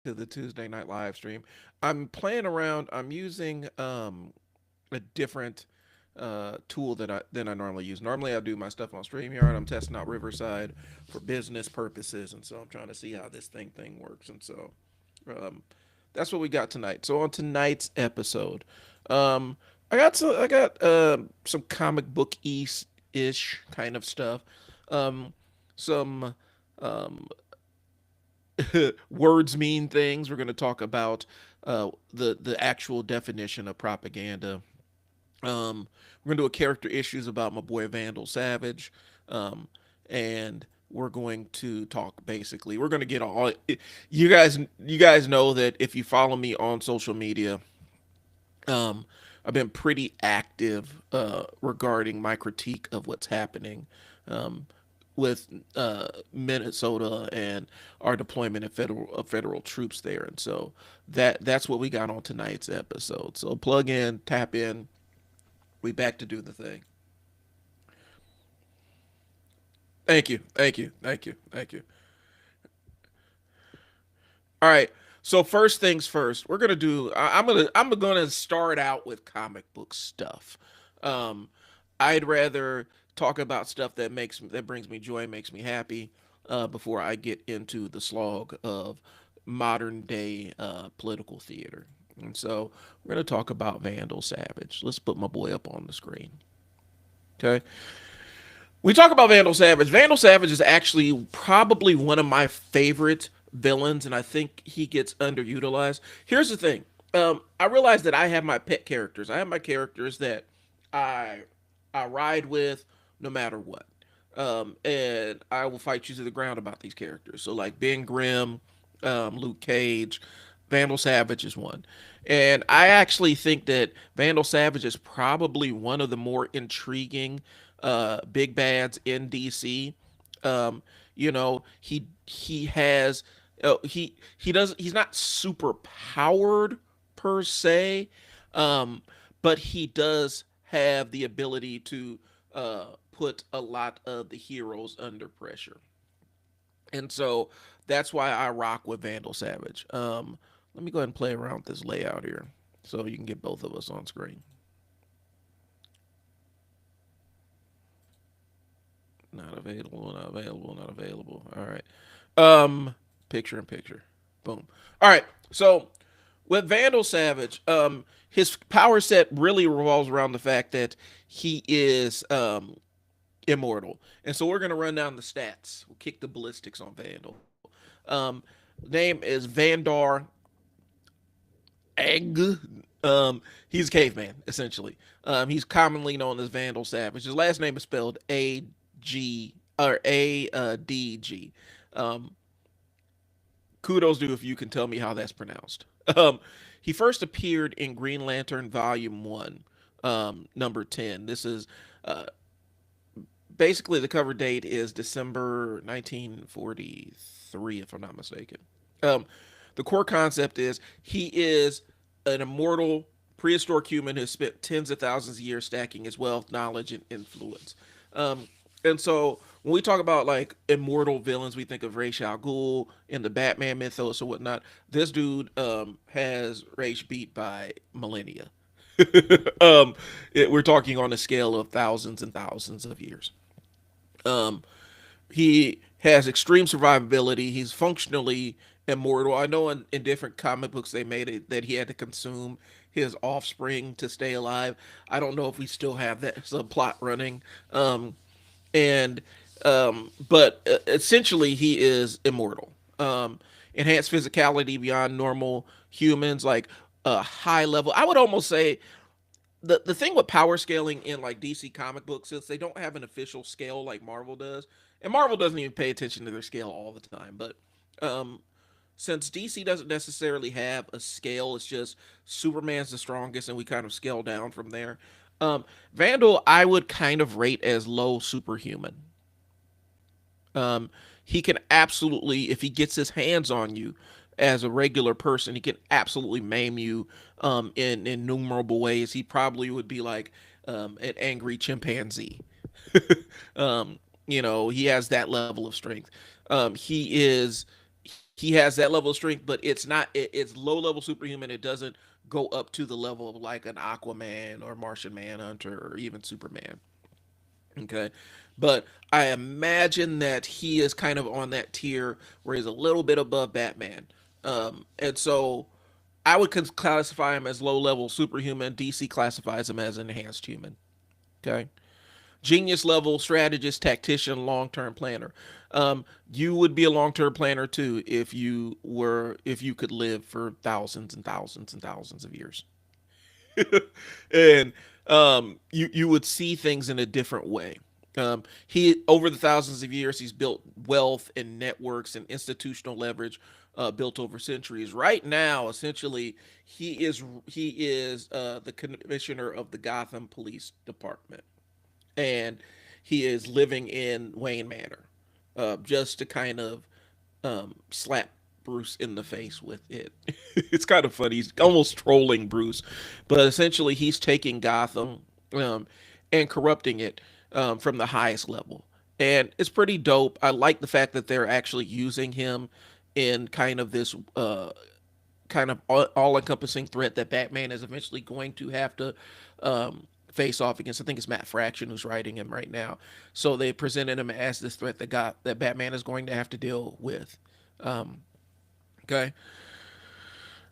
to the Tuesday night live stream. I'm playing around. I'm using a different tool than I normally use. Normally, I do my stuff on StreamYard. I'm testing out Riverside for business purposes, and so I'm trying to see how this thing works. And so um, that's what we got tonight. So on tonight's episode, um, I got some comic book ish kind of stuff, some um, words mean things. We're going to talk about the actual definition of propaganda. We're gonna do a character issues about my boy Vandal Savage, um, and we're going to talk basically. We're gonna get all you guys. You guys know that if you follow me on social media, um, I've been pretty active regarding my critique of what's happening um, with Minnesota and our deployment of federal troops there, and so that's what we got on tonight's episode. So plug in, tap in. We back to do the thing. Thank you, thank you, thank you, thank you. All right. So first things first, we're gonna do. I'm gonna start out with comic book stuff. Um, I'd rather talk about stuff that brings me joy, makes me happy, before I get into the slog of modern day political theater. And so we're gonna talk about Vandal Savage. Let's put my boy up on the screen. Okay. We talk about Vandal Savage. Vandal Savage is actually probably one of my favorite villains, and I think he gets underutilized. Here's the thing. I realize that I have my pet characters. I have my characters that I I ride with no matter what. And I will fight you to the ground about these characters. So like Ben Grimm, Luke Cage, Vandal Savage is one. And I actually think that Vandal Savage is probably one of the more intriguing big bads in DC. Um, he has he's not super powered per se, um, but he does have the ability to put a lot of the heroes under pressure. And so that's why I rock with Vandal Savage. Let me go ahead and play around with this layout here so you can get both of us on screen. Not available, not available, not available. All right. Picture in picture. Boom. All right. So with Vandal Savage, his power set really revolves around the fact that he is immortal. And so we're gonna run down the stats. We'll kick the ballistics on Vandal. Name is Vandar Egg. He's a caveman, essentially. He's commonly known as Vandal Savage. His last name is spelled A-G or A-D-G. Um, Kudos to if you can tell me how that's pronounced. Um, he first appeared in Green Lantern Volume 1, number 10. This is basically the cover date is December 1943, if I'm not mistaken. Um, the core concept is he is an immortal prehistoric human who has spent tens of thousands of years stacking his wealth, knowledge, and influence. Um, and so when we talk about like immortal villains, we think of Ra's al Ghul in the Batman mythos or whatnot. This dude has Ra's beat by millennia. We're talking on a scale of thousands and thousands of years. Um, he has extreme survivability. He's functionally immortal. I know in different comic books they made it that he had to consume his offspring to stay alive. I don't know if we still have that subplot running. And but essentially he is immortal. Enhanced physicality beyond normal humans, like a high level. I would almost say the thing with power scaling in like DC comic books is they don't have an official scale like Marvel does, and Marvel doesn't even pay attention to their scale all the time. But um, since DC doesn't necessarily have a scale, it's just Superman's the strongest, and we kind of scale down from there. Vandal, I would kind of rate as low superhuman. Um, he can absolutely, if he gets his hands on you as a regular person, he can absolutely maim you in innumerable ways. He probably would be like an angry chimpanzee. um, he has that level of strength. He is. He has that level of strength, but it's low level superhuman. It doesn't go up to the level of like an Aquaman or Martian Manhunter or even Superman. Okay. But I imagine that he is kind of on that tier where he's a little bit above Batman. And so I would classify him as low level superhuman. DC classifies him as enhanced human. Okay. Genius level strategist, tactician, long term planner. You would be a long term planner too if you could live for thousands and thousands and thousands of years. And you would see things in a different way. He over the thousands of years he's built wealth and networks and institutional leverage built over centuries. Right now, essentially, he is the commissioner of the Gotham Police Department, and he is living in Wayne Manor, just to kind of slap Bruce in the face with it. It's kind of funny. He's almost trolling Bruce, but essentially he's taking Gotham um, and corrupting it from the highest level. And it's pretty dope. I like the fact that they're actually using him in kind of this kind of all encompassing threat that Batman is eventually going to have to face off against. I think it's Matt Fraction who's writing him right now. So they presented him as this threat that Batman is going to have to deal with. Um, okay.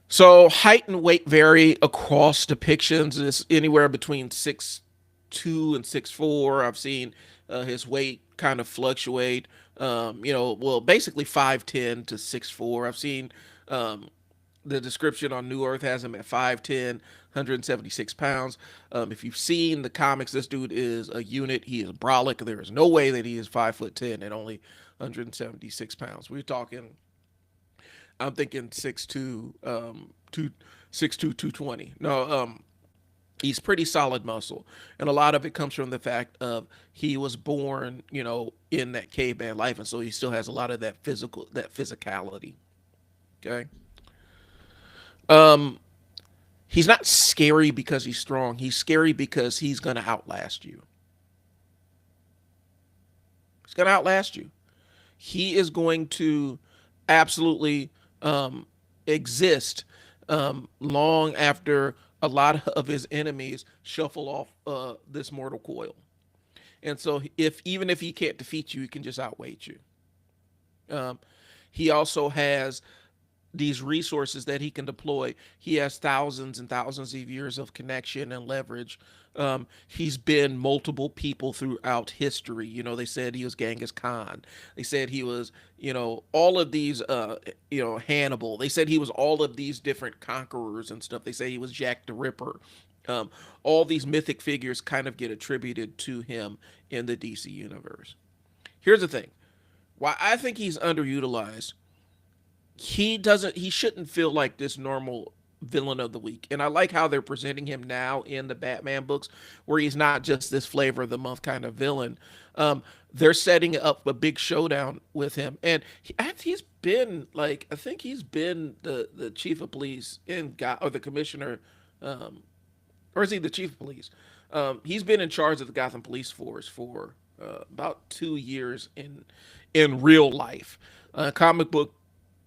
So height and weight vary across depictions. It's anywhere between 6'2" and 6'4". I've seen his weight kind of fluctuate. Well, basically 5'10" to 6'4". I've seen um, the description on New Earth has him at 5'10", 176 pounds. If you've seen the comics, this dude is a unit. He is brolic. There is no way that he is 5'10" and only 176 pounds. We're talking, I'm thinking 6'2", 6'2", 220. No, he's pretty solid muscle, and a lot of it comes from the fact of he was born, in that caveman life, and so he still has a lot of that physicality. Okay. Um, he's not scary because he's strong. He's scary because he's gonna outlast you. He's gonna outlast you. He is going to absolutely um, exist long after a lot of his enemies shuffle off this mortal coil. And so, if even if he can't defeat you, he can just outweight you. Um, he also has these resources that he can deploy. He has thousands and thousands of years of connection and leverage. He's been multiple people throughout history. They said he was Genghis Khan. They said he was, all of these, Hannibal. They said he was all of these different conquerors and stuff. They say he was Jack the Ripper. Um, all these mythic figures kind of get attributed to him in the DC universe. Here's the thing: why I think he's underutilized, he shouldn't feel like this normal villain of the week. And I like how they're presenting him now in the Batman books, where he's not just this flavor of the month kind of villain. They're setting up a big showdown with him, and he's been like, I think he's been the chief of police or the commissioner, um, or is he the chief of police? He's been in charge of the Gotham Police Force for about 2 years in real life. Comic book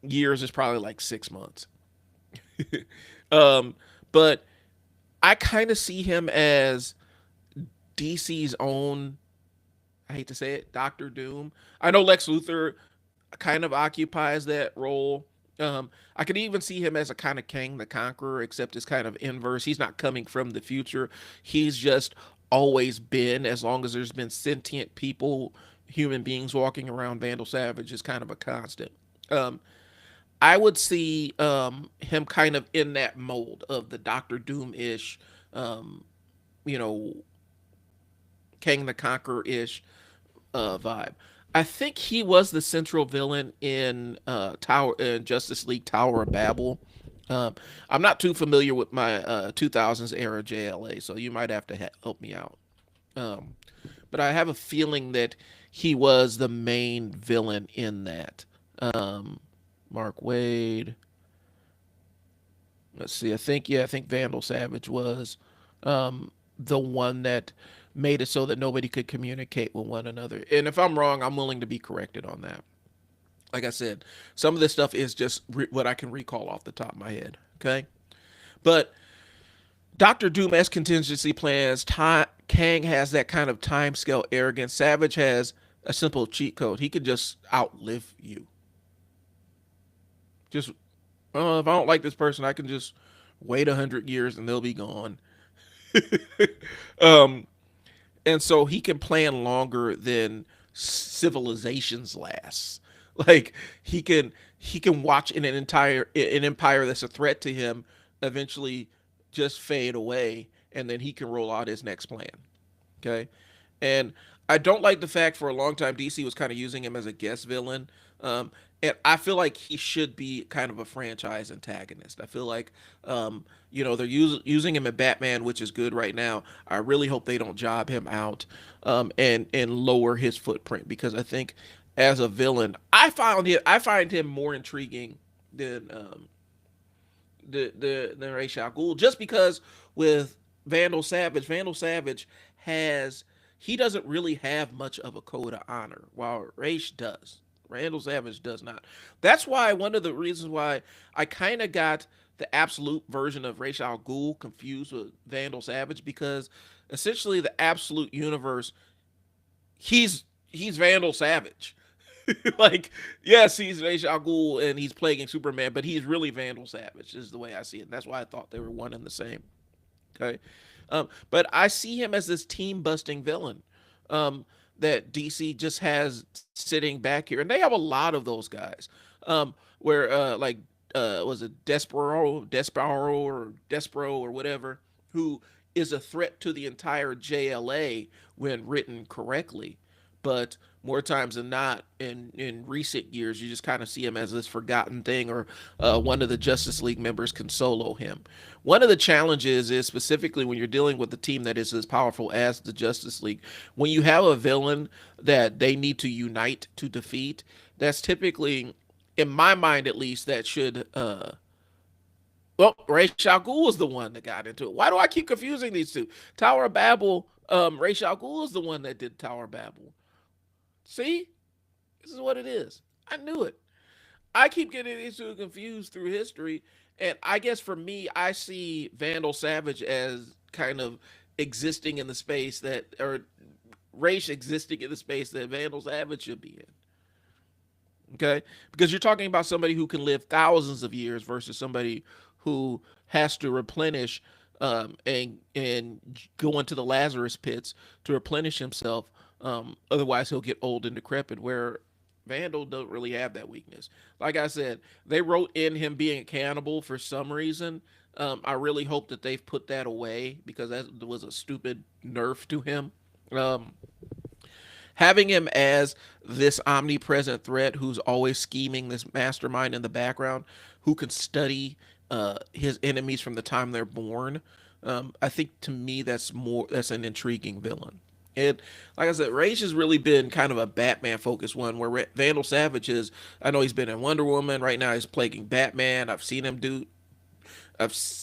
years is probably like 6 months. um, but I kind of see him as DC's own. I hate to say it, Doctor Doom. I know Lex Luthor kind of occupies that role. I could even see him as a kind of Kang the Conqueror, except it's kind of inverse. He's not coming from the future. He's just always been, as long as there's been sentient people, human beings walking around, Vandal Savage is kind of a constant. Um, I would see him kind of in that mold of the Doctor Doom ish, um, you know, Kang the Conqueror ish vibe. I think he was the central villain in Justice League Tower of Babel. Um, I'm not too familiar with my 2000s era JLA, so you might have to help me out. Um, but I have a feeling that he was the main villain in that. Um, Mark Wade. Let's see. I think Vandal Savage was the one that made it so that nobody could communicate with one another. And if I'm wrong, I'm willing to be corrected on that. Like I said, some of this stuff is just what I can recall off the top of my head. Okay, but Doctor Doom has contingency plans. Kang has that kind of time scale arrogance. Savage has a simple cheat code. He could just outlive you. Just if I don't like this person, I can just wait 100 years and they'll be gone. um, and so he can plan longer than civilizations last. Like he can watch an empire that's a threat to him eventually just fade away, and then he can roll out his next plan. Okay, and I don't like the fact for a long time DC was kind of using him as a guest villain. Um, and I feel like he should be kind of a franchise antagonist. I feel like, they're using him in Batman, which is good right now. I really hope they don't job him out, and lower his footprint, because I think as a villain, I find him more intriguing than than Ra's al Ghul, just because with Vandal Savage has he doesn't really have much of a code of honor, while Ra's does. Randall Savage does not. That's why one of the reasons why I kind of got the absolute version of Ra's al Ghul confused with Vandal Savage, because essentially the absolute universe, he's Vandal Savage. Like, yes, he's Ra's al Ghul and he's plaguing Superman, but he's really Vandal Savage, is the way I see it. And that's why I thought they were one and the same. Okay, but I see him as this team busting villain, um, that DC just has sitting back here, and they have a lot of those guys. Where like was it Despero or whatever, who is a threat to the entire JLA when written correctly, but more times than not in recent years you just kind of see him as this forgotten thing, or one of the Justice League members can solo him. One of the challenges is, specifically when you're dealing with a team that is as powerful as the Justice League, when you have a villain that they need to unite to defeat, that's typically, in my mind at least, that should well, Ra's al Ghul is the one that got into it. Why do I keep confusing these two? Tower of Babel, Ra's al Ghul is the one that did Tower of Babel. See, this is what it is. I knew it. I keep getting these two confused through history, and I guess for me, I see Vandal Savage as kind of existing in the space that, or race existing in the space that Vandal Savage should be in. Okay, because you're talking about somebody who can live thousands of years versus somebody who has to replenish, and go into the Lazarus pits to replenish himself. Otherwise, he'll get old and decrepit. Where Vandal don't really have that weakness. Like I said, they wrote in him being a cannibal for some reason. I really hope that they've put that away, because that was a stupid nerf to him. Um, Having him as this omnipresent threat who's always scheming, this mastermind in the background who can study his enemies from the time they're born. I think, to me, that's an intriguing villain. And like I said, Rage has really been kind of a Batman focused one, where Vandal Savage is. I know he's been in Wonder Woman. Right now, he's plaguing Batman. I've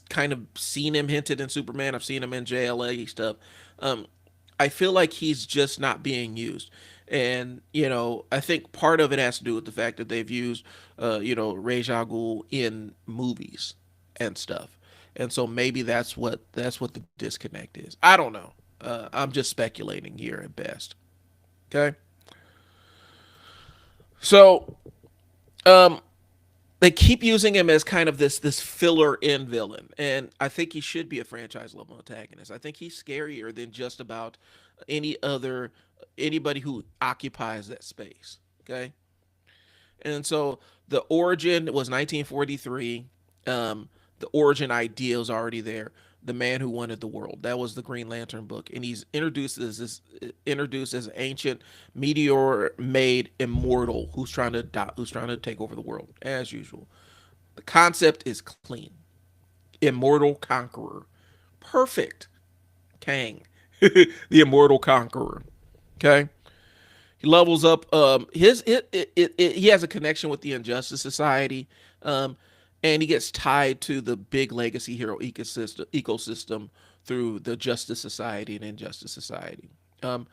kind of seen him hinted in Superman. I've seen him in JLA stuff. Um, I feel like he's just not being used. And, I think part of it has to do with the fact that they've used, Ra's al Ghul in movies and stuff. And so maybe that's what the disconnect is. I don't know. I'm just speculating here at best. Okay. So, um, they keep using him as kind of this filler in villain, and I think he should be a franchise level antagonist. I think he's scarier than just about any other anybody who occupies that space. Okay, and so the origin was 1943. The origin idea is already there. The man who wanted the world. That was the Green Lantern book, and he's introduced as an ancient meteor-made immortal who's trying to who's trying to take over the world as usual. The concept is clean. Immortal conqueror. Perfect. Kang, the immortal conqueror. Okay. He levels up. He has a connection with the Injustice Society, um, and he gets tied to the big legacy hero ecosystem through the Justice Society and Injustice Society. Um,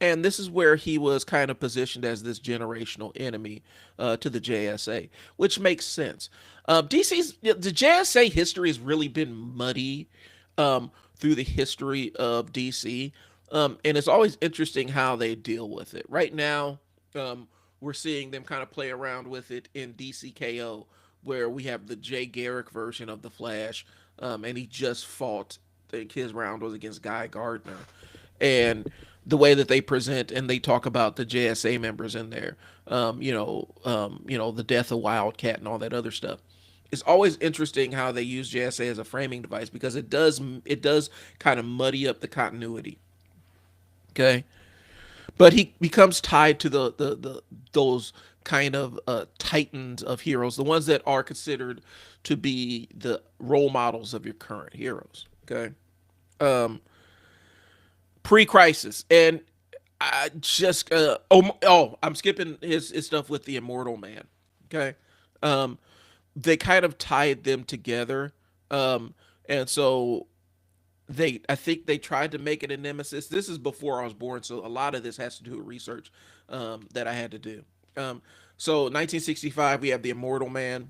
And this is where he was kind of positioned as this generational enemy to the JSA, which makes sense. DC's the JSA history has really been muddy through the history of DC, and it's always interesting how they deal with it. Right now, we're seeing them kind of play around with it in DCKO, where we have the Jay Garrick version of the Flash, and he just fought. I think his round was against Guy Gardner, and the way that they present and they talk about the JSA members in there, the death of Wildcat and all that other stuff. It's always interesting how they use JSA as a framing device because it does kind of muddy up the continuity. Okay, but he becomes tied to the those kind of titans of heroes, the ones that are considered to be the role models of your current heroes. Okay, um, pre-crisis, and I just I'm skipping his stuff with the Immortal Man. Okay, um, they kind of tied them together, and so I think they tried to make it a nemesis. This is before I was born, so a lot of this has to do with research that I had to do. Um, so 1965, we have the Immortal Man.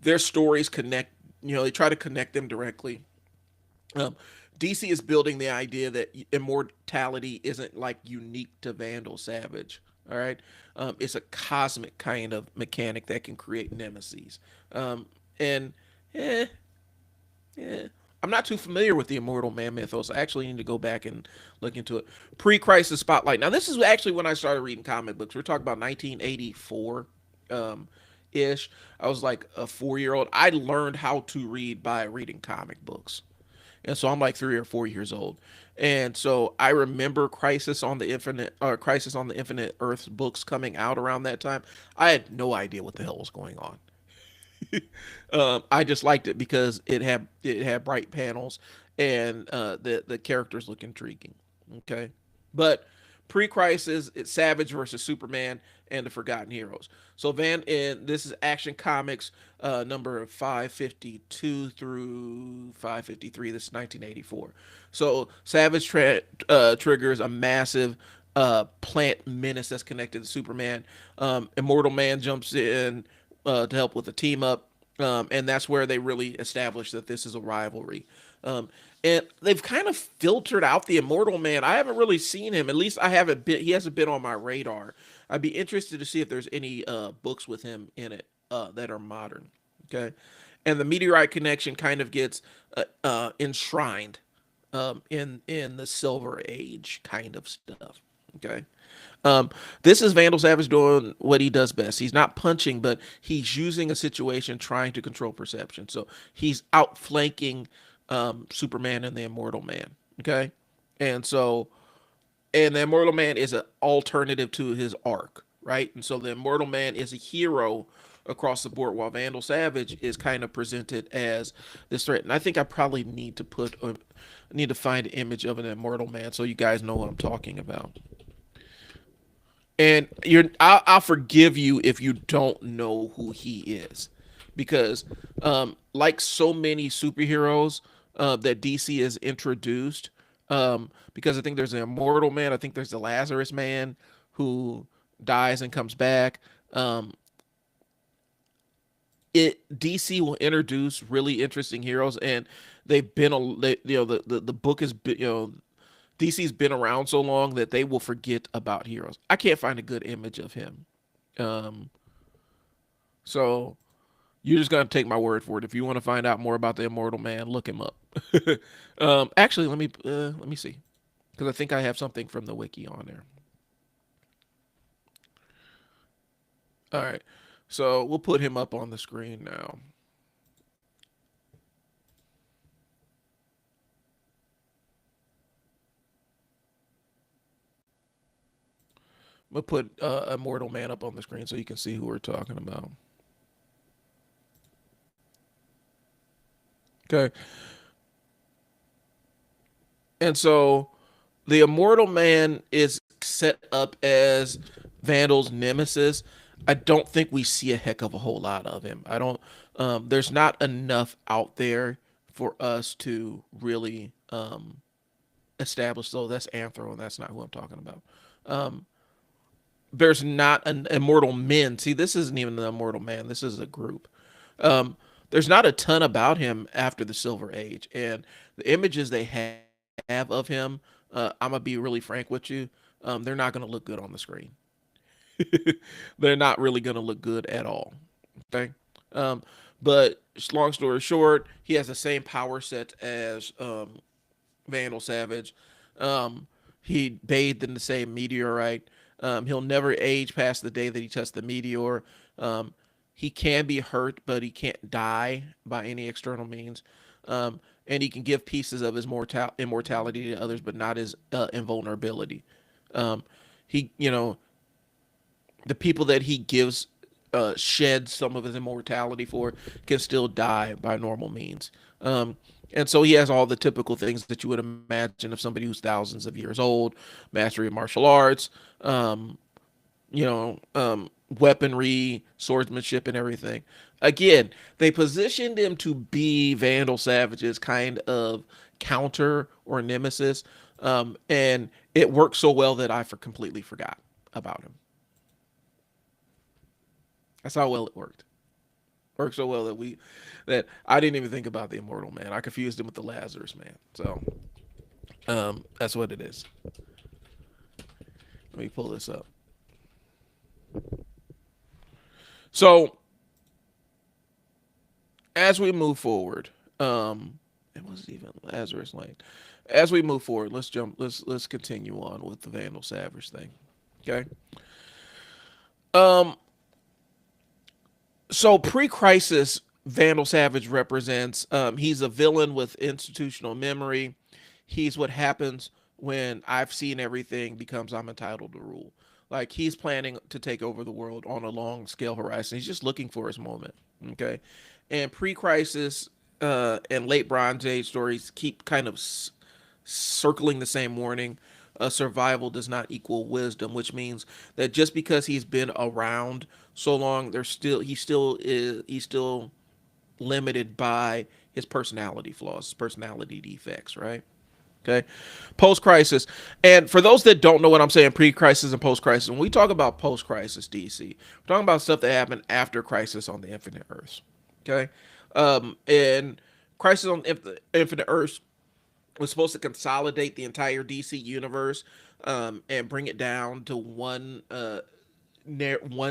Their stories connect. They try to connect them directly. Um, DC is building the idea that immortality isn't like unique to Vandal Savage. All right, it's a cosmic kind of mechanic that can create nemesis. And eh, yeah, I'm not too familiar with the Immortal Man mythos. I actually need to go back and look into it. Pre-Crisis Spotlight. Now, this is actually when I started reading comic books. We're talking about 1984 ish. I was like a 4 year old. I learned how to read by reading comic books. And so I'm like 3 or 4 years old. And so I remember Crisis on the Infinite Earths books coming out around that time. I had no idea what the hell was going on. I just liked it because it had bright panels and the characters look intriguing. Okay, but pre-crisis, it's Savage versus Superman and the Forgotten Heroes. So this is Action Comics number 552 through 553. This is 1984. So Savage triggers a massive plant menace that's connected to Superman. Immortal Man jumps in to help with the team up. And that's where they really establish that this is a rivalry. Um, and they've kind of filtered out the Immortal Man. I haven't really seen him. At least I haven't been. He hasn't been on my radar. I'd be interested to see if there's any books with him in it that are modern. Okay, and the Meteorite Connection kind of gets enshrined in the Silver Age kind of stuff. Okay. Um, this is Vandal Savage doing what he does best. He's not punching, but he's using a situation trying to control perception. So he's outflanking Superman and the Immortal Man. Okay, and so and the Immortal Man is an alternative to his arc, right? And so the Immortal Man is a hero across the board, while Vandal Savage is kind of presented as this threat. And I think I probably need to find an image of an Immortal Man so you guys know what I'm talking about. And I'll forgive you if you don't know who he is, because like so many superheroes that DC has introduced, because I think there's an Immortal Man, I think there's the Lazarus Man who dies and comes back. It DC will introduce really interesting heroes, and they've been the book has been DC's been around so long that they will forget about heroes. I can't find a good image of him. Um, so you're just gonna take my word for it. If you want to find out more about the Immortal Man, look him up. Actually, let me see, because I think I have something from the wiki on there. All right, so we'll put him up on the screen now. We'll put Immortal Man up on the screen so you can see who we're talking about. Okay, and so the Immortal Man is set up as Vandal's nemesis. I don't think we see a heck of a whole lot of him. I don't. There's not enough out there for us to really established, though, that's Anthro, and that's not who I'm talking about. Um, there's not an immortal men. See, this isn't even an immortal man. This is a group. Um, there's not a ton about him after the Silver Age, and the images they have of him, I'm gonna be really frank with you. They're not gonna look good on the screen. They're not really gonna look good at all. Okay. Um, but long story short, he has the same power set as Vandal Savage. Um, he bathed in the same meteorite. He'll never age past the day that he touched the meteor. Um, he can be hurt, but he can't die by any external means. And he can give pieces of his immortality to others, but not his invulnerability. Um, he, the people that he gives shed some of his immortality for can still die by normal means. And so he has all the typical things that you would imagine of somebody who's thousands of years old, mastery of martial arts, um, weaponry, swordsmanship, and everything. Again, they positioned him to be Vandal Savage's kind of counter or nemesis, and it worked so well that I completely forgot about him. That's how well it worked. Worked so well that I didn't even think about the Immortal Man. I confused him with the Lazarus Man. So that's what it is. Let me pull this up. So as we move forward, it wasn't even Lazarus Lane. As we move forward, let's jump. Let's continue on with the Vandal Savage thing. Okay. Um. So pre-crisis, Vandal Savage represents. He's a villain with institutional memory. He's what happens when I've seen everything becomes I'm entitled to rule. Like he's planning to take over the world on a long scale horizon. He's just looking for his moment. Okay. And pre-crisis and late Bronze Age stories keep kind of circling the same warning. Survival does not equal wisdom, which means that just because he's been around so long, he's still limited by his personality flaws, his personality defects, right? Okay. Post crisis. And for those that don't know what I'm saying, pre crisis and post crisis, when we talk about post crisis DC, we're talking about stuff that happened after Crisis on the Infinite Earths. Okay. And Crisis on Infinite Earths was supposed to consolidate the entire DC universe, and bring it down to one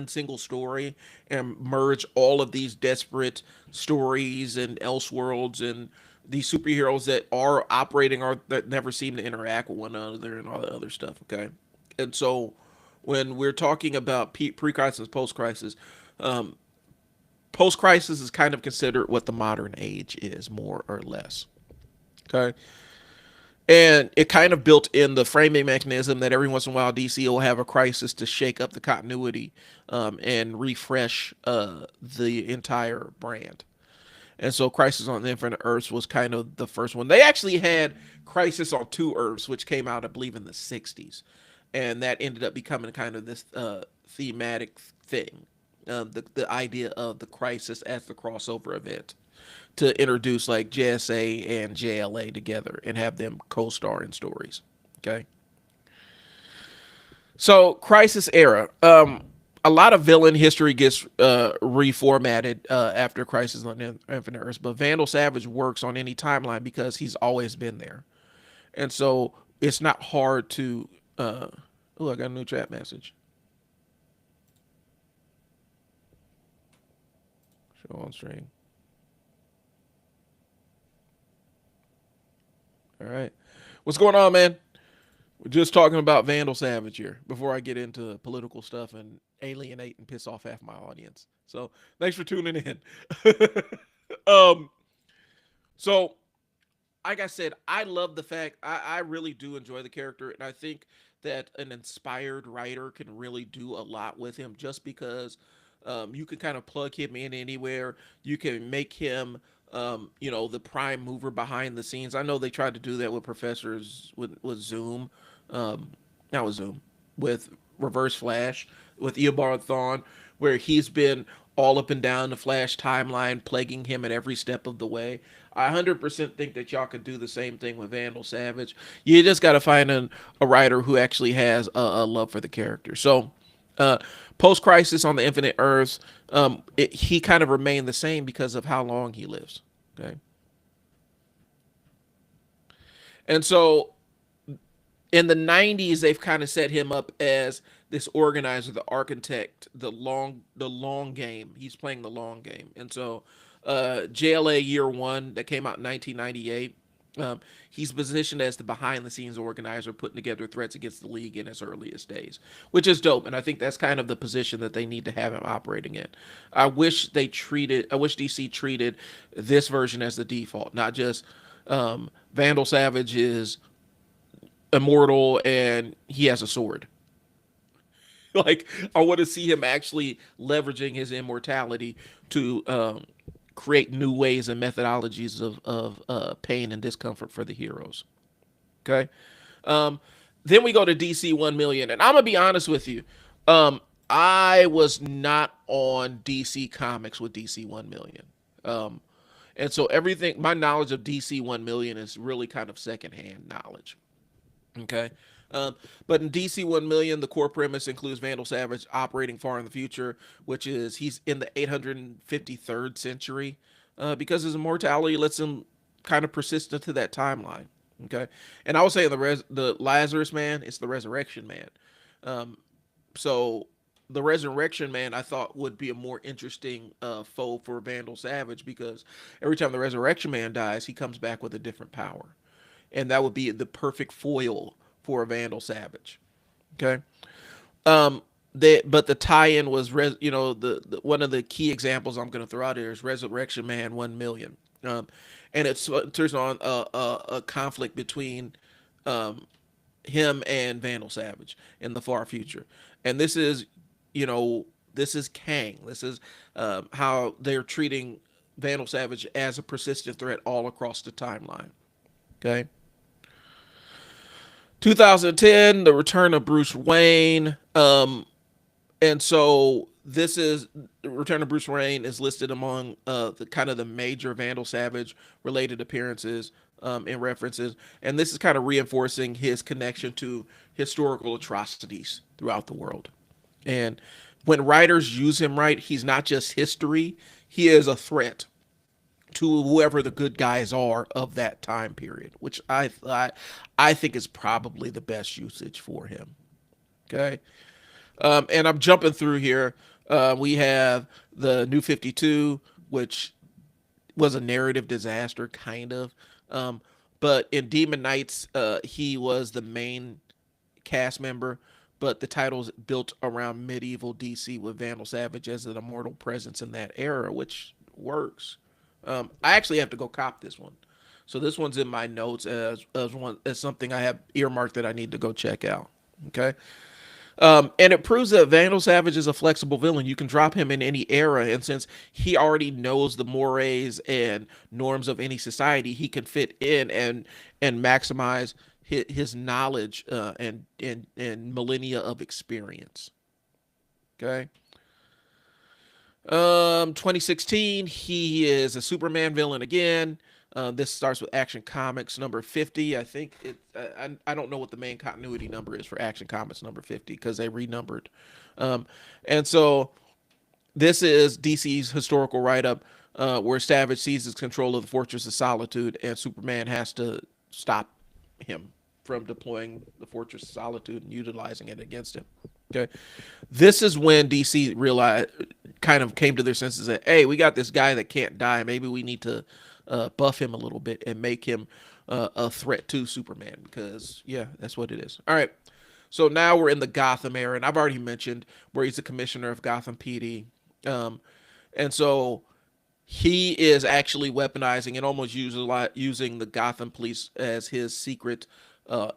single story and merge all of these desperate stories and Elseworlds and these superheroes that are operating or that never seem to interact with one another and all that other stuff. Okay, and so when we're talking about pre-crisis, post-crisis, um, post-crisis is kind of considered what the modern age is, more or less. Okay, and it kind of built in the framing mechanism that every once in a while DC will have a crisis to shake up the continuity, and refresh the entire brand. And so Crisis on Infinite Earths was kind of the first one. They actually had Crisis on Two Earths, which came out, I believe, in the 60s. And that ended up becoming kind of this thematic thing. The idea of the Crisis as the crossover event to introduce like JSA and JLA together and have them co-star in stories. Okay. So Crisis era. A lot of villain history gets reformatted after Crisis on Infinite Earths, but Vandal Savage works on any timeline because he's always been there, and so it's not hard to. Oh, I got a new chat message. Show on stream. All right, what's going on, man? We're just talking about Vandal Savage here before I get into political stuff and alienate and piss off half my audience. So thanks for tuning in. um, so like I said, I love the fact I really do enjoy the character, and I think that an inspired writer can really do a lot with him just because you can kind of plug him in anywhere. You can make him, the prime mover behind the scenes. I know they tried to do that with professors with Zoom, um, not with Zoom, with Reverse Flash, with Eobard Thawne, where he's been all up and down the Flash timeline, plaguing him at every step of the way. I 100% think that y'all could do the same thing with Vandal Savage. You just got to find a writer who actually has a love for the character. So, uh, post Crisis on the Infinite Earths, he kind of remained the same because of how long he lives. Okay, and so in the 90s they've kind of set him up as this organizer, the architect, the long game. He's playing the long game. And so JLA Year One, that came out in 1998, he's positioned as the behind the scenes organizer, putting together threats against the league in its earliest days, which is dope. And I think that's kind of the position that they need to have him operating in. I wish DC treated this version as the default, not just Vandal Savage is immortal and he has a sword. Like, I want to see him actually leveraging his immortality to create new ways and methodologies of pain and discomfort for the heroes. Okay. Um, then we go to DC 1 million. And I'm going to be honest with you. I was not on DC Comics with DC 1 million. Um, and so everything, my knowledge of DC 1 million is really kind of secondhand knowledge. Okay. Um, but in DC 1 million, the core premise includes Vandal Savage operating far in the future, which is he's in the 853rd century because his immortality lets him kind of persist into that timeline. Okay. And I would say the Lazarus Man, it's the Resurrection Man. Um, so the Resurrection Man, I thought, would be a more interesting foe for Vandal Savage because every time the Resurrection Man dies, he comes back with a different power, and that would be the perfect foil for a Vandal Savage. Okay. But the tie-in was, the one of the key examples I'm going to throw out here is Resurrection Man 1 million, and it turns on a conflict between um, him and Vandal Savage in the far future, and this is Kang. This is how they're treating Vandal Savage as a persistent threat all across the timeline. Okay. 2010, the return of Bruce Wayne. And so this is Return of Bruce Wayne is listed among the kind of the major Vandal Savage related appearances and references, and this is kind of reinforcing his connection to historical atrocities throughout the world. And when writers use him right, he's not just history; he is a threat to whoever the good guys are of that time period, which I think is probably the best usage for him. Okay. And I'm jumping through here. We have the New 52, which was a narrative disaster, kind of. Um, but in Demon Knights, he was the main cast member, but the title's built around medieval DC with Vandal Savage as an immortal presence in that era, which works. I actually have to go cop this one. So this one's in my notes as something I have earmarked that I need to go check out. Okay. And it proves that Vandal Savage is a flexible villain. You can drop him in any era, and since he already knows the mores and norms of any society, he can fit in and maximize his knowledge and millennia of experience. Okay. 2016, he is a Superman villain again. This starts with Action Comics number 50. I think I don't know what the main continuity number is for Action Comics number 50 because they renumbered. Um, and so this is DC's historical write up where Savage seizes control of the Fortress of Solitude, and Superman has to stop him from deploying the Fortress of Solitude and utilizing it against him. Okay, this is when DC realized, kind of came to their senses that, hey, we got this guy that can't die. Maybe we need to buff him a little bit and make him a threat to Superman because, yeah, that's what it is. All right. So now we're in the Gotham era, and I've already mentioned where he's the commissioner of Gotham PD. Um, and so he is actually weaponizing and almost using the Gotham police as his secret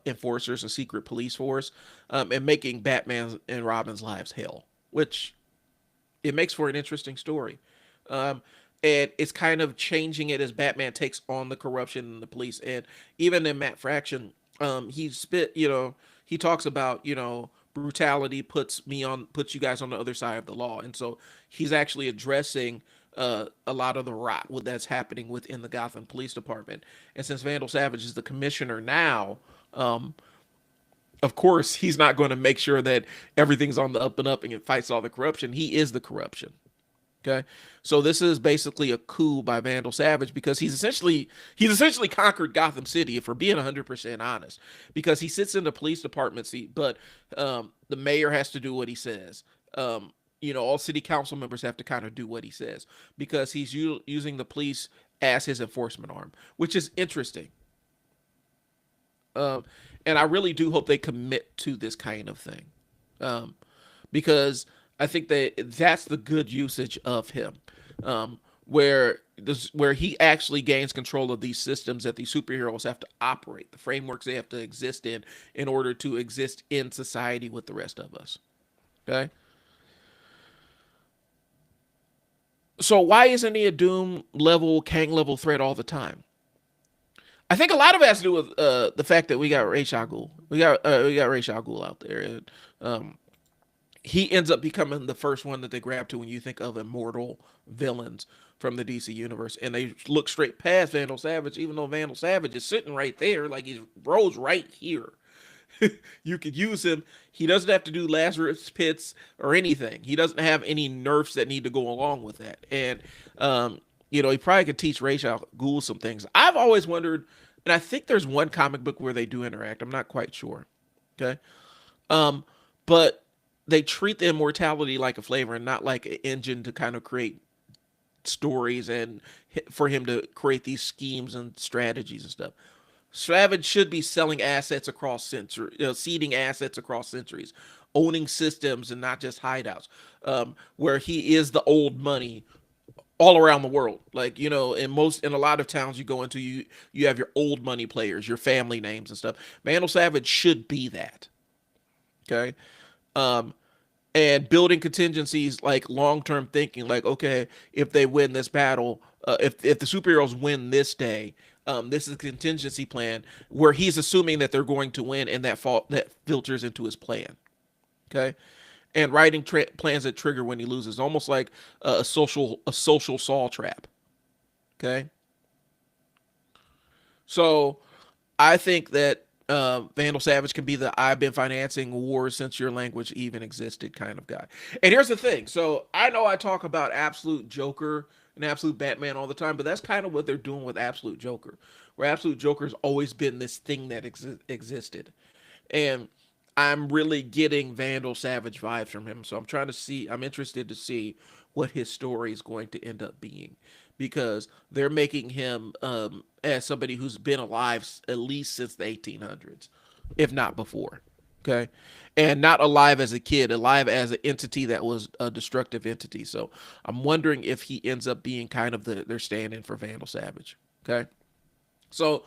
enforcers, a secret police force, and making Batman and Robin's lives hell, which it makes for an interesting story. Um, and it's kind of changing it as Batman takes on the corruption in the police. And even in Matt Fraction, he talks about, brutality puts you guys on the other side of the law. And so he's actually addressing a lot of the rot that's happening within the Gotham Police Department. And since Vandal Savage is the commissioner now, um, of course he's not going to make sure that everything's on the up and up and it fights all the corruption. He is the corruption. Okay, so this is basically a coup by Vandal Savage because he's essentially conquered Gotham City. If we're being 100% honest, because he sits in the police department seat, but the mayor has to do what he says. All city council members have to kind of do what he says because he's using the police as his enforcement arm, which is interesting. Um, and I really do hope they commit to this kind of thing. Um, because I think that that's the good usage of him, where he actually gains control of these systems that these superheroes have to operate, the frameworks they have to exist in order to exist in society with the rest of us. Okay, so why isn't he a Doom level, Kang level threat all the time? I think a lot of it has to do with the fact that we got Ra's al Ghul. We got Ra's al Ghul out there, and he ends up becoming the first one that they grab to when you think of immortal villains from the DC universe, and they look straight past Vandal Savage, even though Vandal Savage is sitting right there, like he's Rose right here. You could use him. He doesn't have to do Lazarus pits or anything. He doesn't have any nerfs that need to go along with that, and he probably could teach Ra's al Ghul some things. I've always wondered, and I think there's one comic book where they do interact. I'm not quite sure. Okay, um, but they treat the immortality like a flavor and not like an engine to kind of create stories and for him to create these schemes and strategies and stuff. Savage should be selling assets across centuries, seeding assets across centuries, owning systems and not just hideouts, where he is the old money all around the world. Like in a lot of towns you go into, you have your old money players, your family names and stuff. Vandal Savage should be that. Okay. Um, and building contingencies like long-term thinking, like, okay, if they win this battle, if the superheroes win this day, this is a contingency plan where he's assuming that they're going to win, and that filters into his plan. Okay, and writing plans that trigger when he loses, almost like a social Saul trap. Okay, so I think that Vandal Savage can be the "I've been financing wars since your language even existed" kind of guy. And here's the thing. So I know I talk about Absolute Joker and Absolute Batman all the time, but that's kind of what they're doing with Absolute Joker, where Absolute Joker's always been this thing that existed. And I'm really getting Vandal Savage vibes from him. So I'm interested to see what his story is going to end up being, because they're making him as somebody who's been alive at least since the 1800s, if not before. Okay. And not alive as a kid, alive as an entity that was a destructive entity. So I'm wondering if he ends up being kind of their stand in for Vandal Savage. Okay. So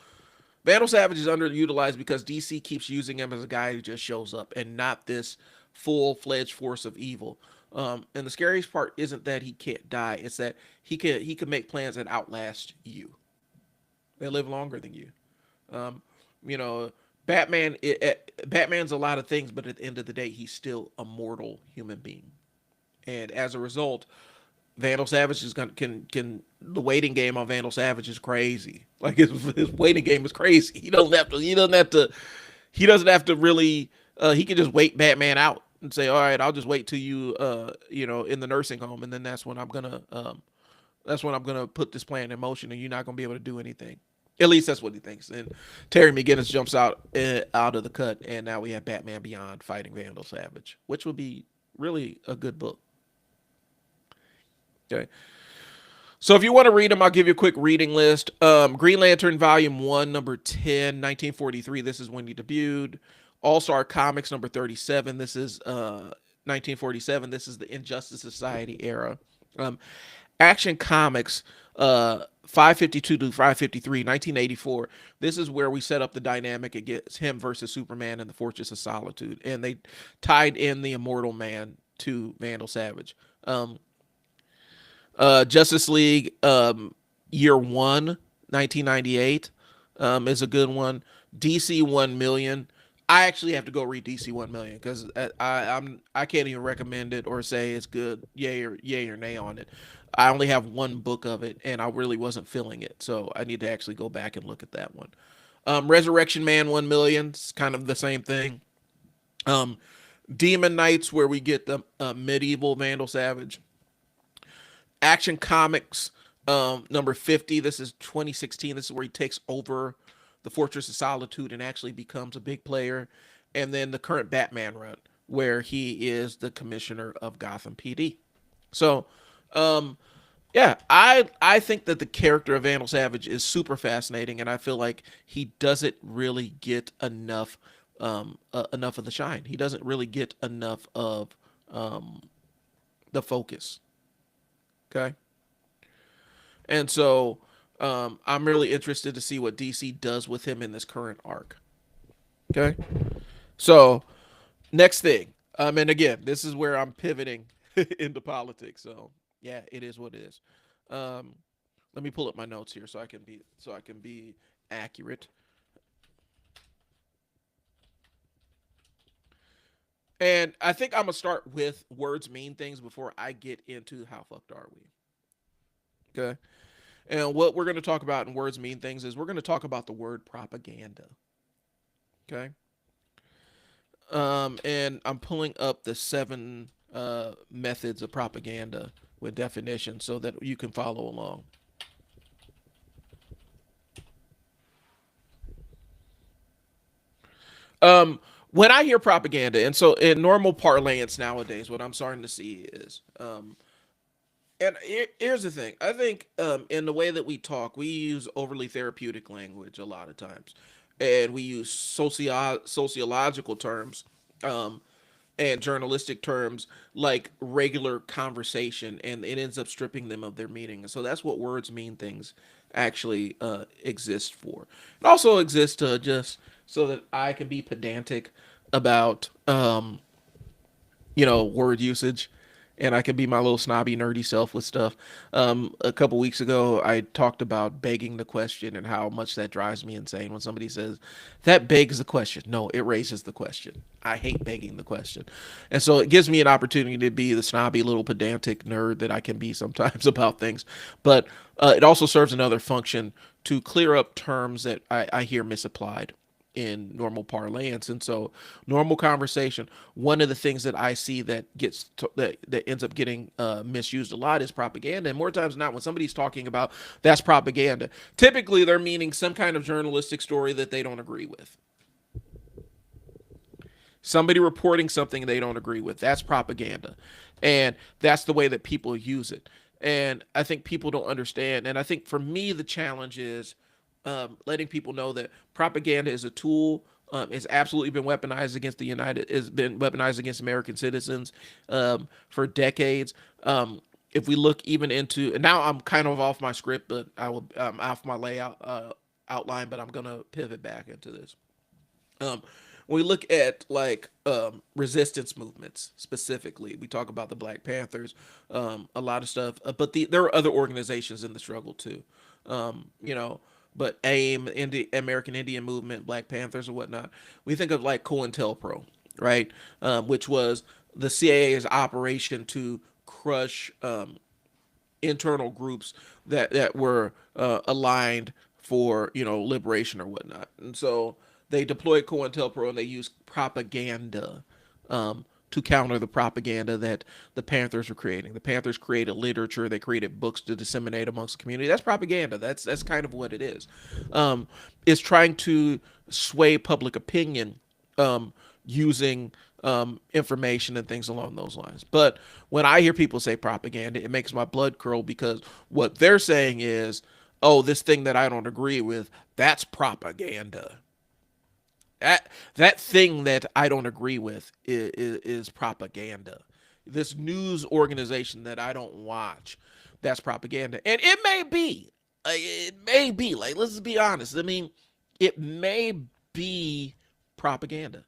Vandal Savage is underutilized because DC keeps using him as a guy who just shows up and not this full-fledged force of evil. And the scariest part isn't that he can't die; it's that he can make plans that outlast you. They live longer than you. Um, you know, Batman's a lot of things, but at the end of the day, he's still a mortal human being. And as a result, Vandal Savage is gonna can the waiting game on Vandal Savage is crazy. Like his waiting game is crazy. He doesn't have to really. He can just wait Batman out and say, all right, I'll just wait till you in the nursing home, and then that's when I'm gonna put this plan in motion, and you're not gonna be able to do anything. At least that's what he thinks. And Terry McGinnis jumps out of the cut, and now we have Batman Beyond fighting Vandal Savage, which would be really a good book. Okay. So if you want to read them, I'll give you a quick reading list. Green Lantern Volume 1, number 10, 1943. This is when he debuted. All-Star Comics, number 37. This is 1947. This is the Injustice Society era. Um, Action Comics, 552 to 553, 1984. This is where we set up the dynamic against him versus Superman and the Fortress of Solitude. And they tied in the Immortal Man to Vandal Savage. Justice League Year One, 1998, is a good one. DC 1 Million. I actually have to go read DC 1 million because I can't even recommend it or say it's good, yay or nay on it. I only have one book of it, and I really wasn't feeling it, so I need to actually go back and look at that one. Resurrection Man 1 million, it's kind of the same thing. Um, Demon Knights, where we get the medieval Vandal Savage. Action Comics number 50. This is 2016. This is where he takes over the Fortress of Solitude and actually becomes a big player. And then the current Batman run, where he is the commissioner of Gotham PD. So, um, yeah, I think that the character of Vandal Savage is super fascinating, and I feel like he doesn't really get enough of the shine. He doesn't really get enough of um, the focus. Okay, and so I'm really interested to see what DC does with him in this current arc. Okay, so next thing, and again, this is where I'm pivoting into politics. So yeah, it is what it is. Um, let me pull up my notes here so I can be accurate. And I think I'm gonna start with words mean things before I get into how fucked are we. Okay. And what we're gonna talk about in words mean things is we're gonna talk about the word propaganda. Okay. And I'm pulling up the seven methods of propaganda with definitions so that you can follow along. When I hear propaganda, and so in normal parlance nowadays, what I'm starting to see is, and here's the thing. I think in the way that we talk, we use overly therapeutic language a lot of times, and we use sociological terms um, and journalistic terms like regular conversation, and it ends up stripping them of their meaning. And so that's what words mean things actually exist for. It also exists to just so that I can be pedantic about word usage, and I can be my little snobby nerdy self with stuff. A couple weeks ago I talked about begging the question and how much that drives me insane when somebody says that begs the question. No, it raises the question. I hate begging the question. And so it gives me an opportunity to be the snobby little pedantic nerd that I can be sometimes about things. But it also serves another function to clear up terms that I hear misapplied in normal parlance. And so normal conversation, one of the things that I see that ends up getting misused a lot is propaganda. And more times than not, when somebody's talking about that's propaganda, typically they're meaning some kind of journalistic story that they don't agree with. Somebody reporting something they don't agree with, that's propaganda. And that's the way that people use it. And I think people don't understand. And I think for me, the challenge is letting people know that propaganda is a tool. It's absolutely been weaponized against the United. Has been weaponized against American citizens for decades. If we look even into, and now I'm kind of off my script, but I will off my layout outline, but I'm gonna pivot back into this. Um, when we look at like resistance movements specifically, we talk about the Black Panthers, a lot of stuff, but there are other organizations in the struggle too. Um, you know, but AIM, American Indian Movement, Black Panthers, or whatnot. We think of like COINTELPRO, right? Which was the CIA's operation to crush internal groups that were aligned for liberation or whatnot. And so they deployed COINTELPRO and they used propaganda to counter the propaganda that the Panthers were creating. The Panthers created literature, they created books to disseminate amongst the community. That's propaganda. That's kind of what it is. It's trying to sway public opinion using information and things along those lines. But when I hear people say propaganda, it makes my blood curl because what they're saying is, oh, this thing that I don't agree with, that's propaganda. That thing that I don't agree with is propaganda. This news organization that I don't watch, that's propaganda. And it may be. It may be. Like, let's be honest. I mean, it may be propaganda.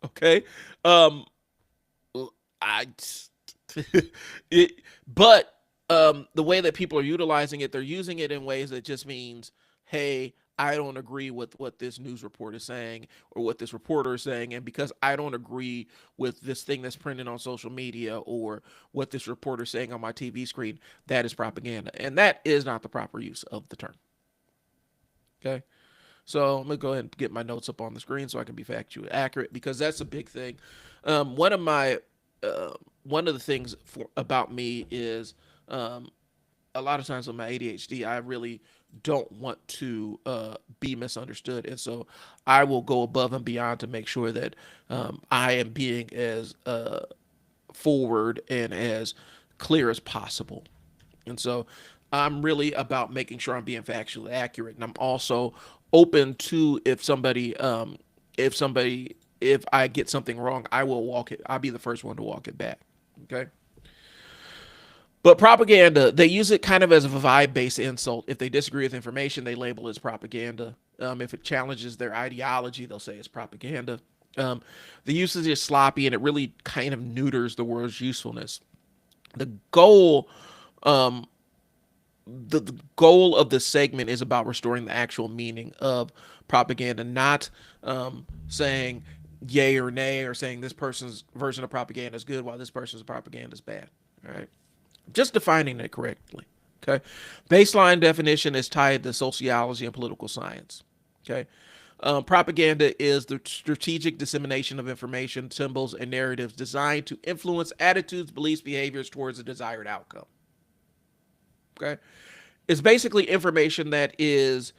Okay? Um I it but the way that people are utilizing it, they're using it in ways that just means, hey, I don't agree with what this news report is saying or what this reporter is saying. And because I don't agree with this thing that's printed on social media or what this reporter is saying on my TV screen, that is propaganda. And that is not the proper use of the term. Okay. So I'm gonna go ahead and get my notes up on the screen so I can be factually accurate because that's a big thing. One of my one of the things about me is a lot of times with my ADHD, I really don't want to be misunderstood, and so I will go above and beyond to make sure that I am being as forward and as clear as possible. And so I'm really about making sure I'm being factually accurate, and I'm also open to if somebody if I get something wrong, I will walk it. I'll be the first one to walk it back. Okay. But propaganda, they use it kind of as a vibe based insult. If they disagree with information, they label it as propaganda. If it challenges their ideology, they'll say it's propaganda. Um, the usage is sloppy and it really kind of neuters the word's usefulness. The goal, um, the goal of the segment is about restoring the actual meaning of propaganda, not saying yay or nay or saying this person's version of propaganda is good while this person's propaganda is bad. All right. Just defining it correctly. Okay. Baseline definition is tied to sociology and political science. Okay. Propaganda is the strategic dissemination of information, symbols, and narratives designed to influence attitudes, beliefs, behaviors towards a desired outcome. Okay. It's basically information that is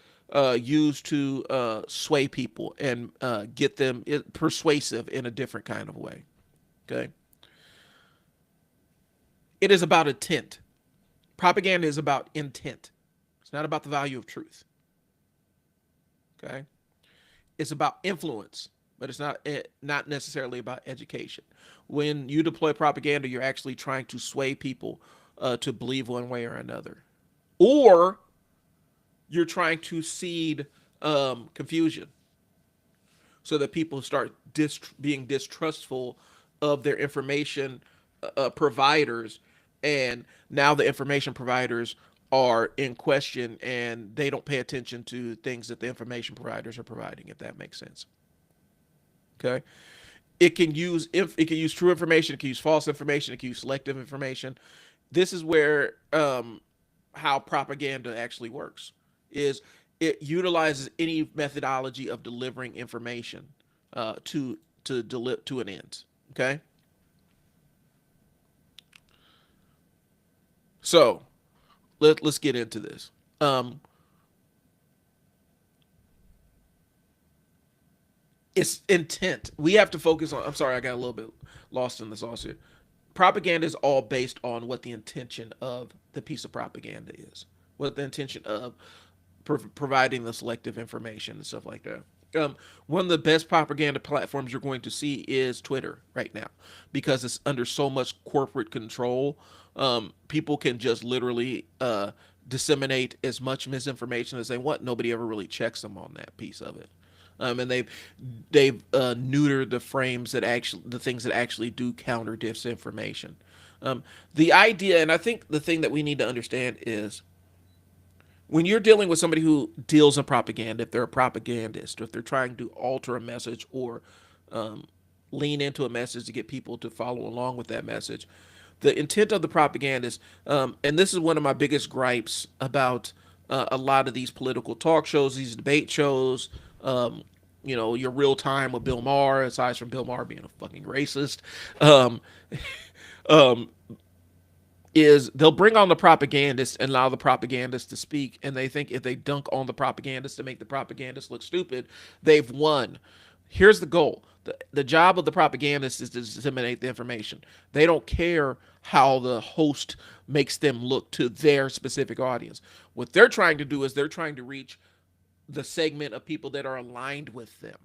used to sway people and get them persuasive in a different kind of way. Okay. It is about intent. Propaganda is about intent. It's not about the value of truth. Okay. It's about influence, but it's not necessarily about education. When you deploy propaganda, you're actually trying to sway people to believe one way or another, or you're trying to seed confusion so that people start being distrustful of their information providers, and now the information providers are in question and they don't pay attention to things that the information providers are providing, if that makes sense. Okay. It can use true information, it can use false information, it can use selective information. This is where how propaganda actually works is it utilizes any methodology of delivering information to an end. Okay. So let's get into this. Um, it's intent. We have to focus on. I'm sorry, I got a little bit lost in the sauce here. Propaganda is all based on what the intention of the piece of propaganda is, what the intention of providing the selective information and stuff like that. One of the best propaganda platforms you're going to see is Twitter right now because it's under so much corporate control. People can just literally disseminate as much misinformation as they want. Nobody ever really checks them on that piece of it. And they've neutered the frames that actually the things that actually do counter disinformation. The idea, and I think the thing that we need to understand is when you're dealing with somebody who deals in propaganda, if they're a propagandist, or if they're trying to alter a message or um, lean into a message to get people to follow along with that message, the intent of the propagandist, and this is one of my biggest gripes about a lot of these political talk shows, these debate shows, um, your real time with Bill Maher, aside from Bill Maher being a fucking racist, um, um, is they'll bring on the propagandist and allow the propagandist to speak, and they think if they dunk on the propagandist to make the propagandist look stupid, they've won. Here's the goal. The job of the propagandist is to disseminate the information. They don't care how the host makes them look to their specific audience. What they're trying to do is they're trying to reach the segment of people that are aligned with them.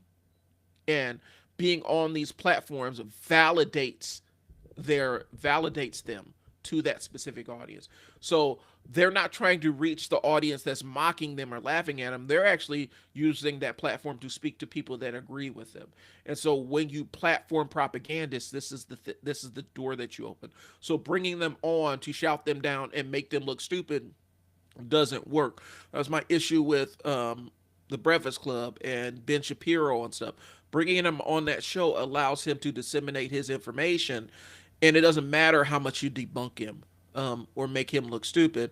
And being on these platforms validates them to that specific audience. So they're not trying to reach the audience that's mocking them or laughing at them. They're actually using that platform to speak to people that agree with them. And so when you platform propagandists, this is the door that you open. So bringing them on to shout them down and make them look stupid doesn't work. That was my issue with the Breakfast Club and Ben Shapiro and stuff. Bringing him on that show allows him to disseminate his information, and it doesn't matter how much you debunk him or make him look stupid.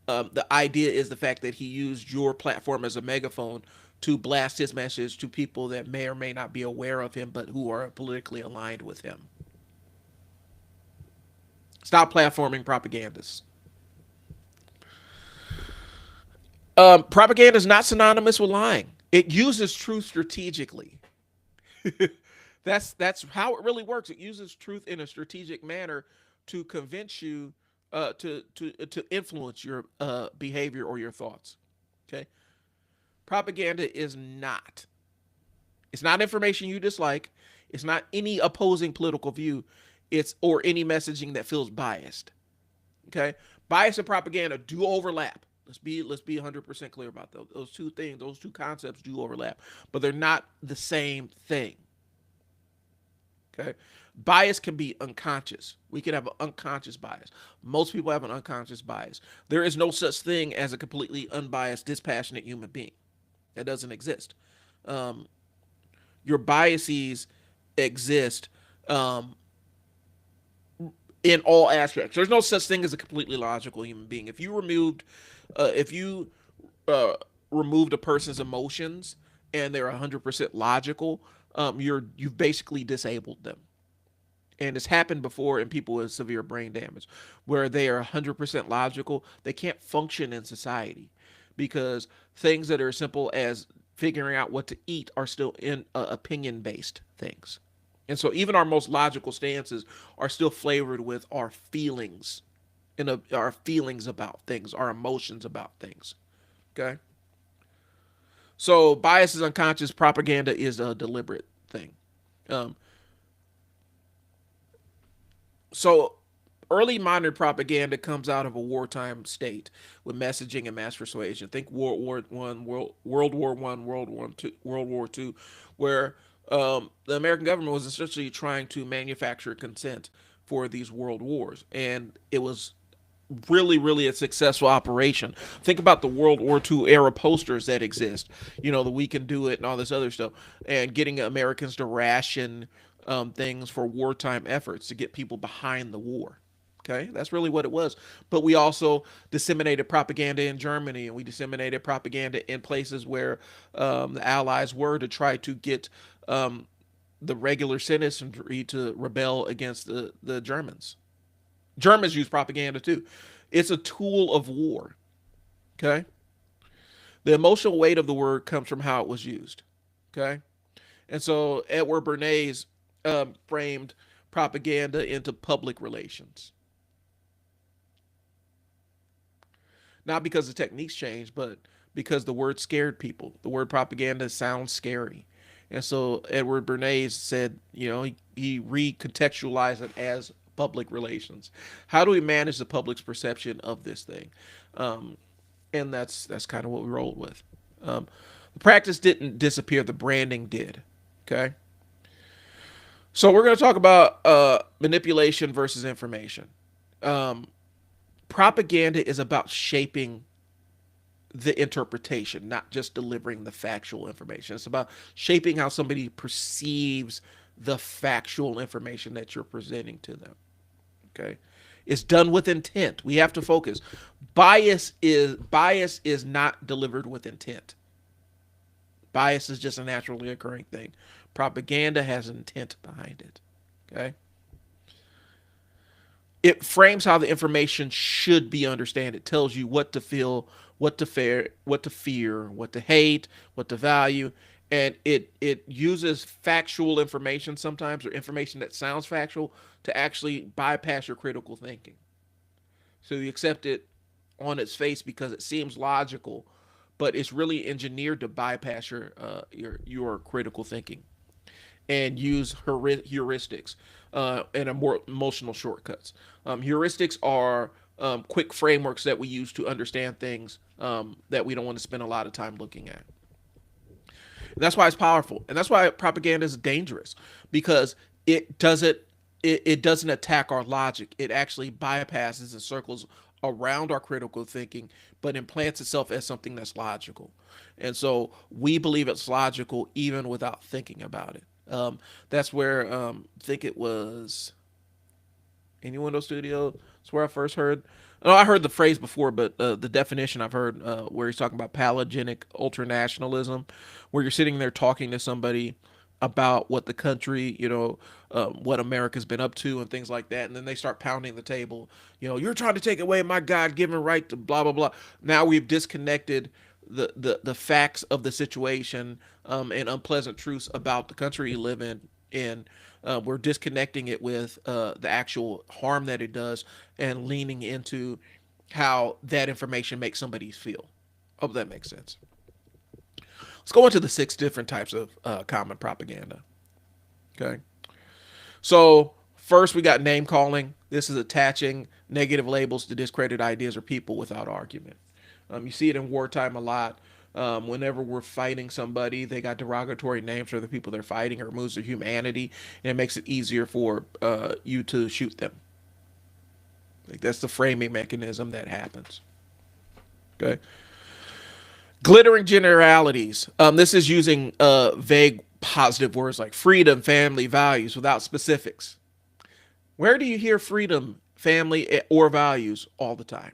The idea is the fact that he used your platform as a megaphone to blast his message to people that may or may not be aware of him, but who are politically aligned with him. Stop platforming propagandists. Propaganda is not synonymous with lying. It uses truth strategically. That's how it really works. It uses truth in a strategic manner to convince you to influence your behavior or your thoughts. Okay, propaganda is not. It's not information you dislike. It's not any opposing political view. It's or any messaging that feels biased. Okay, bias and propaganda do overlap. Let's be 100% clear about those two things. Those two concepts do overlap, but they're not the same thing. Okay, bias can be unconscious. We can have an unconscious bias. Most people have an unconscious bias. There is no such thing as a completely unbiased, dispassionate human being. That doesn't exist. Um, your biases exist um, in all aspects. There's no such thing as a completely logical human being. If you uh, removed a person's emotions and they're 100% logical, you've basically disabled them. And it's happened before in people with severe brain damage, where they are 100% logical. They can't function in society because things that are simple as figuring out what to eat are still in opinion based things. And so even our most logical stances are still flavored with our feelings and our feelings about things, our emotions about things. Okay. So bias is unconscious, propaganda is a deliberate thing. Um, so early modern propaganda comes out of a wartime state with messaging and mass persuasion. Think World War One, World War Two, where the American government was essentially trying to manufacture consent for these world wars, and it was really a successful operation. Think about the World War II era posters that exist. The "We Can Do It" and all this other stuff, and getting Americans to ration things for wartime efforts to get people behind the war. Okay, that's really what it was. But we also disseminated propaganda in Germany, and we disseminated propaganda in places where the Allies were to try to get um, the regular citizenry to rebel against the Germans. Germans use propaganda too. It's a tool of war. Okay. The emotional weight of the word comes from how it was used. Okay. And so Edward Bernays framed propaganda into public relations. Not because the techniques changed, but because the word scared people. The word propaganda sounds scary. And so Edward Bernays said, he recontextualized it as public relations. How do we manage the public's perception of this thing? Um, and that's kind of what we rolled with. Um, the practice didn't disappear; the branding did. Okay, so we're going to talk about manipulation versus information. Um, Propaganda is about shaping the interpretation, not just delivering the factual information. It's about shaping how somebody perceives the factual information that you're presenting to them. Okay. It's done with intent. We have to focus. Bias is not delivered with intent. Bias is just a naturally occurring thing. Propaganda has intent behind it. Okay. It frames how the information should be understood. It tells you what to feel, what to fear, what to hate, what to value, and it uses factual information sometimes or information that sounds factual to actually bypass your critical thinking. So you accept it on its face because it seems logical, but it's really engineered to bypass your critical thinking and use heuristics and a more emotional shortcuts. Heuristics are quick frameworks that we use to understand things that we don't want to spend a lot of time looking at. And that's why it's powerful, and that's why propaganda is dangerous because it doesn't attack our logic. It actually bypasses and circles around our critical thinking, but implants itself as something that's logical. And so we believe it's logical even without thinking about it. That's where I think it was Innuendo Studio. That's where I first heard. No, I heard the phrase before, but the definition I've heard where he's talking about palagenic ultranationalism, where you're sitting there talking to somebody about what the country, what America's been up to and things like that, and then they start pounding the table. You're trying to take away my God-given right to blah blah blah. Now we've disconnected the facts of the situation and unpleasant truths about the country you live in, and we're disconnecting it with the actual harm that it does and leaning into how that information makes somebody feel. Hope that makes sense. Let's go into the 6 different types of common propaganda. Okay. So, first we got name calling. This is attaching negative labels to discredited ideas or people without argument. You see it in wartime a lot. Whenever we're fighting somebody, they got derogatory names for the people they're fighting, or removes their humanity, and it makes it easier for you to shoot them. Like, that's the framing mechanism that happens. Okay. Glittering generalities. This is using vague positive words like freedom, family, values without specifics. Where do you hear freedom, family, or values all the time?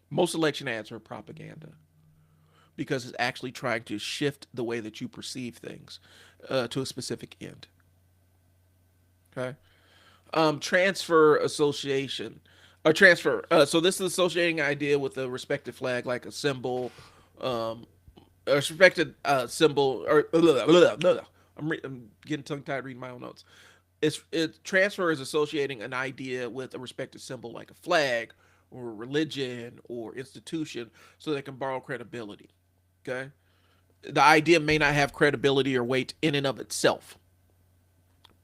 Most election ads are propaganda because it's actually trying to shift the way that you perceive things to a specific end. Okay. Transfer association. A transfer. So this is associating idea with a respected flag, like a symbol, a respected symbol, or I'm getting tongue tied reading my own notes. Transfer is associating an idea with a respected symbol, like a flag or religion or institution, so they can borrow credibility. Okay, the idea may not have credibility or weight in and of itself,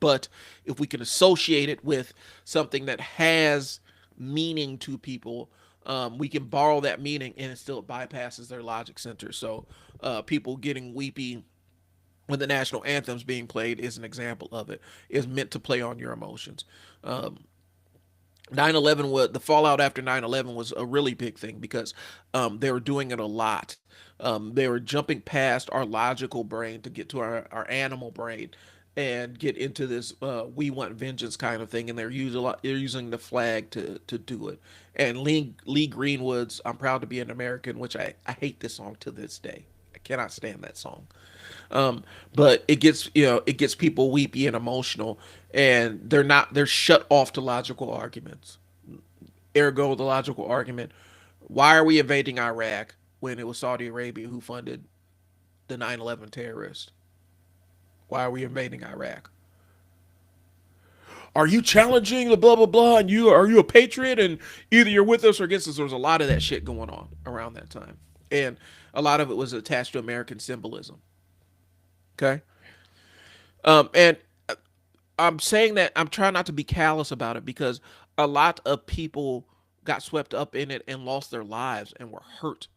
but if we can associate it with something that has meaning to people, we can borrow that meaning and it still bypasses their logic center. So people getting weepy when the national anthem's being played is an example of it. It's meant to play on your emotions. 9/11 was the fallout after 9/11 was a really big thing because they were doing it a lot. They were jumping past our logical brain to get to our animal brain and get into this we want vengeance kind of thing, and they're using the flag to do it. And Lee Greenwood's "I'm Proud to Be an American," which I hate this song to this day. I cannot stand that song. But it gets people weepy and emotional, and they're shut off to logical arguments. Ergo, the logical argument: why are we invading Iraq when it was Saudi Arabia who funded the 9/11 terrorists? Why are we invading Iraq? Are you challenging the blah blah blah? And are you a patriot? And either you're with us or against us. There was a lot of that shit going on around that time, and a lot of it was attached to American symbolism. Okay. And I'm saying that I'm trying not to be callous about it because a lot of people got swept up in it and lost their lives and were hurt.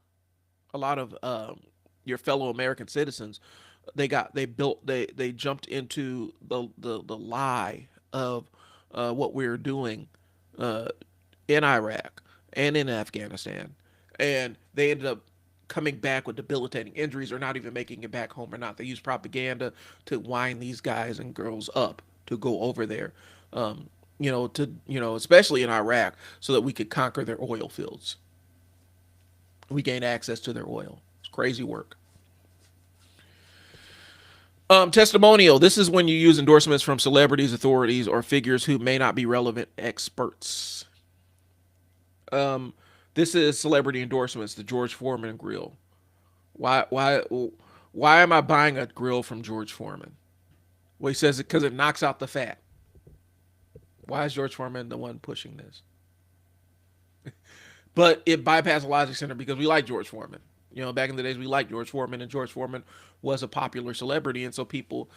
A lot of your fellow American citizens, they jumped into the lie of what we were doing uh, in Iraq and in Afghanistan, and they ended up coming back with debilitating injuries or not even making it back home or not. They use propaganda to wind these guys and girls up to go over there, especially in Iraq, so that we could conquer their oil fields. We gained access to their oil. It's crazy work. Testimonial. This is when you use endorsements from celebrities, authorities, or figures who may not be relevant experts. Um, this is celebrity endorsements. The George Foreman grill. Why am I buying a grill from George Foreman? Well, he says it because it knocks out the fat. Why is George Foreman the one pushing this? But it bypassed the logic center because we like George Foreman. Back in the days, we liked George Foreman, and George Foreman was a popular celebrity, and so people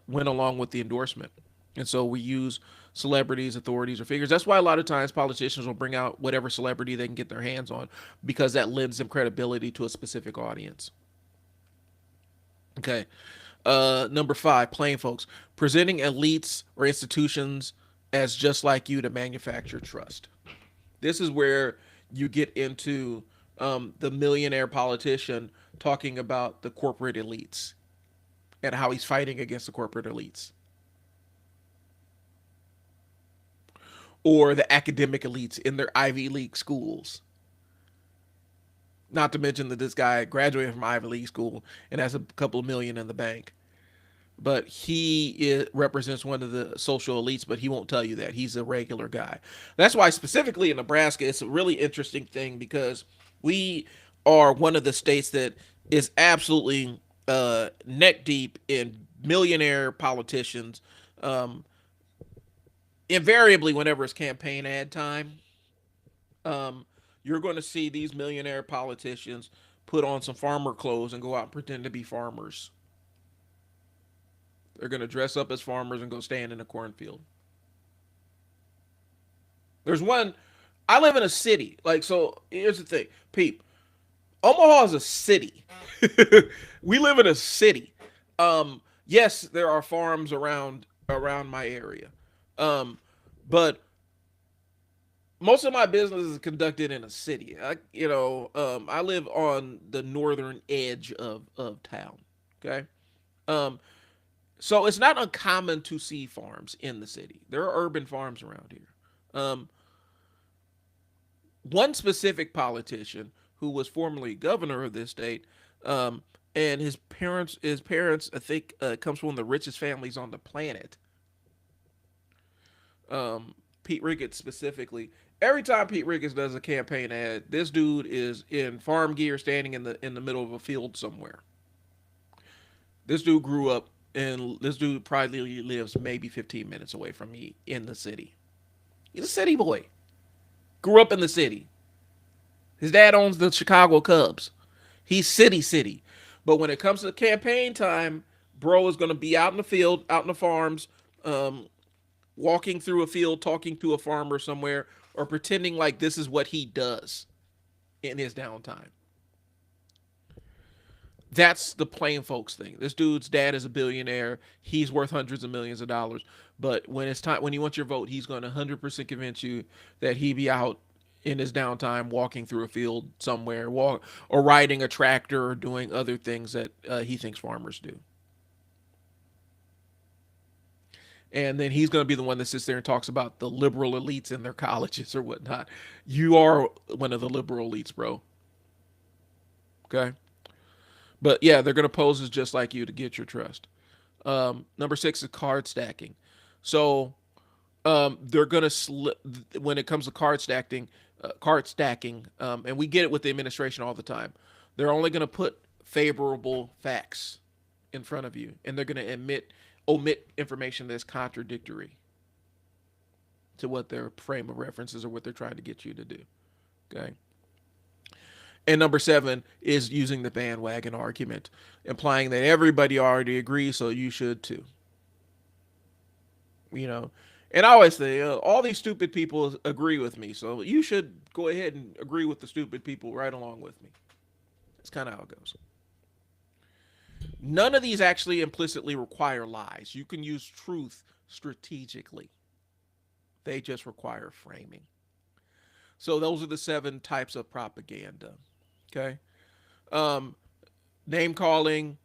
went along with the endorsement. And so we use celebrities, authorities, or figures. That's why a lot of times politicians will bring out whatever celebrity they can get their hands on because that lends them credibility to a specific audience. Okay. Number 5, plain folks. Presenting elites or institutions as just like you to manufacture trust. This is where you get into the millionaire politician talking about the corporate elites and how he's fighting against the corporate elites, or the academic elites in their Ivy League schools. Not to mention that this guy graduated from Ivy League school and has a couple of million in the bank. But represents one of the social elites, but he won't tell you that. He's a regular guy. That's why, specifically in Nebraska, it's a really interesting thing because we are one of the states that is absolutely neck deep in millionaire politicians. Um, Invariably, whenever it's campaign ad time, um, you're going to see these millionaire politicians put on some farmer clothes and go out and pretend to be farmers. They're going to dress up as farmers and go stand in a cornfield. There's one. I live in a city. Like, so here's the thing, Peep. Omaha is a city. We live in a city. Yes, there are farms around my area, um, but most of my business is conducted in a city. I live on the northern edge of town. Okay, um, so it's not uncommon to see farms in the city. There are urban farms around here. One specific politician who was formerly governor of this state, um, and his parents, I think, comes from one of the richest families on the planet. Pete Ricketts specifically. Every time Pete Ricketts does a campaign ad, this dude is in farm gear, standing in the middle of a field somewhere. This dude grew up, and this dude probably lives maybe 15 minutes away from me in the city. He's a city boy. Grew up in the city. His dad owns the Chicago Cubs. He's city. But when it comes to campaign time, bro is going to be out in the field, out in the farms, um, walking through a field, talking to a farmer somewhere, or pretending like this is what he does in his downtime. That's the plain folks thing. This dude's dad is a billionaire. He's worth hundreds of millions of dollars. But when it's time, when you want your vote, he's going to 100% convince you that he be out in his downtime walking through a field somewhere, or riding a tractor, or doing other things that he thinks farmers do. And then he's going to be the one that sits there and talks about the liberal elites in their colleges or whatnot. You are one of the liberal elites, bro. Okay. But yeah, they're going to pose as just like you to get your trust. Number six is card stacking. So they're going to when it comes to card stacking, and we get it with the administration all the time. They're only going to put favorable facts in front of you, and they're going to omit information that's contradictory to what their frame of reference is or what they're trying to get you to do. Okay. And number seven is using the bandwagon argument, implying that everybody already agrees, so you should too. You know, and I always say, all these stupid people agree with me, so you should go ahead and agree with the stupid people right along with me. That's kind of how it goes. None of these actually implicitly require lies. You can use truth strategically, they just require framing. So those are the seven types of propaganda. Okay. Um, Name calling,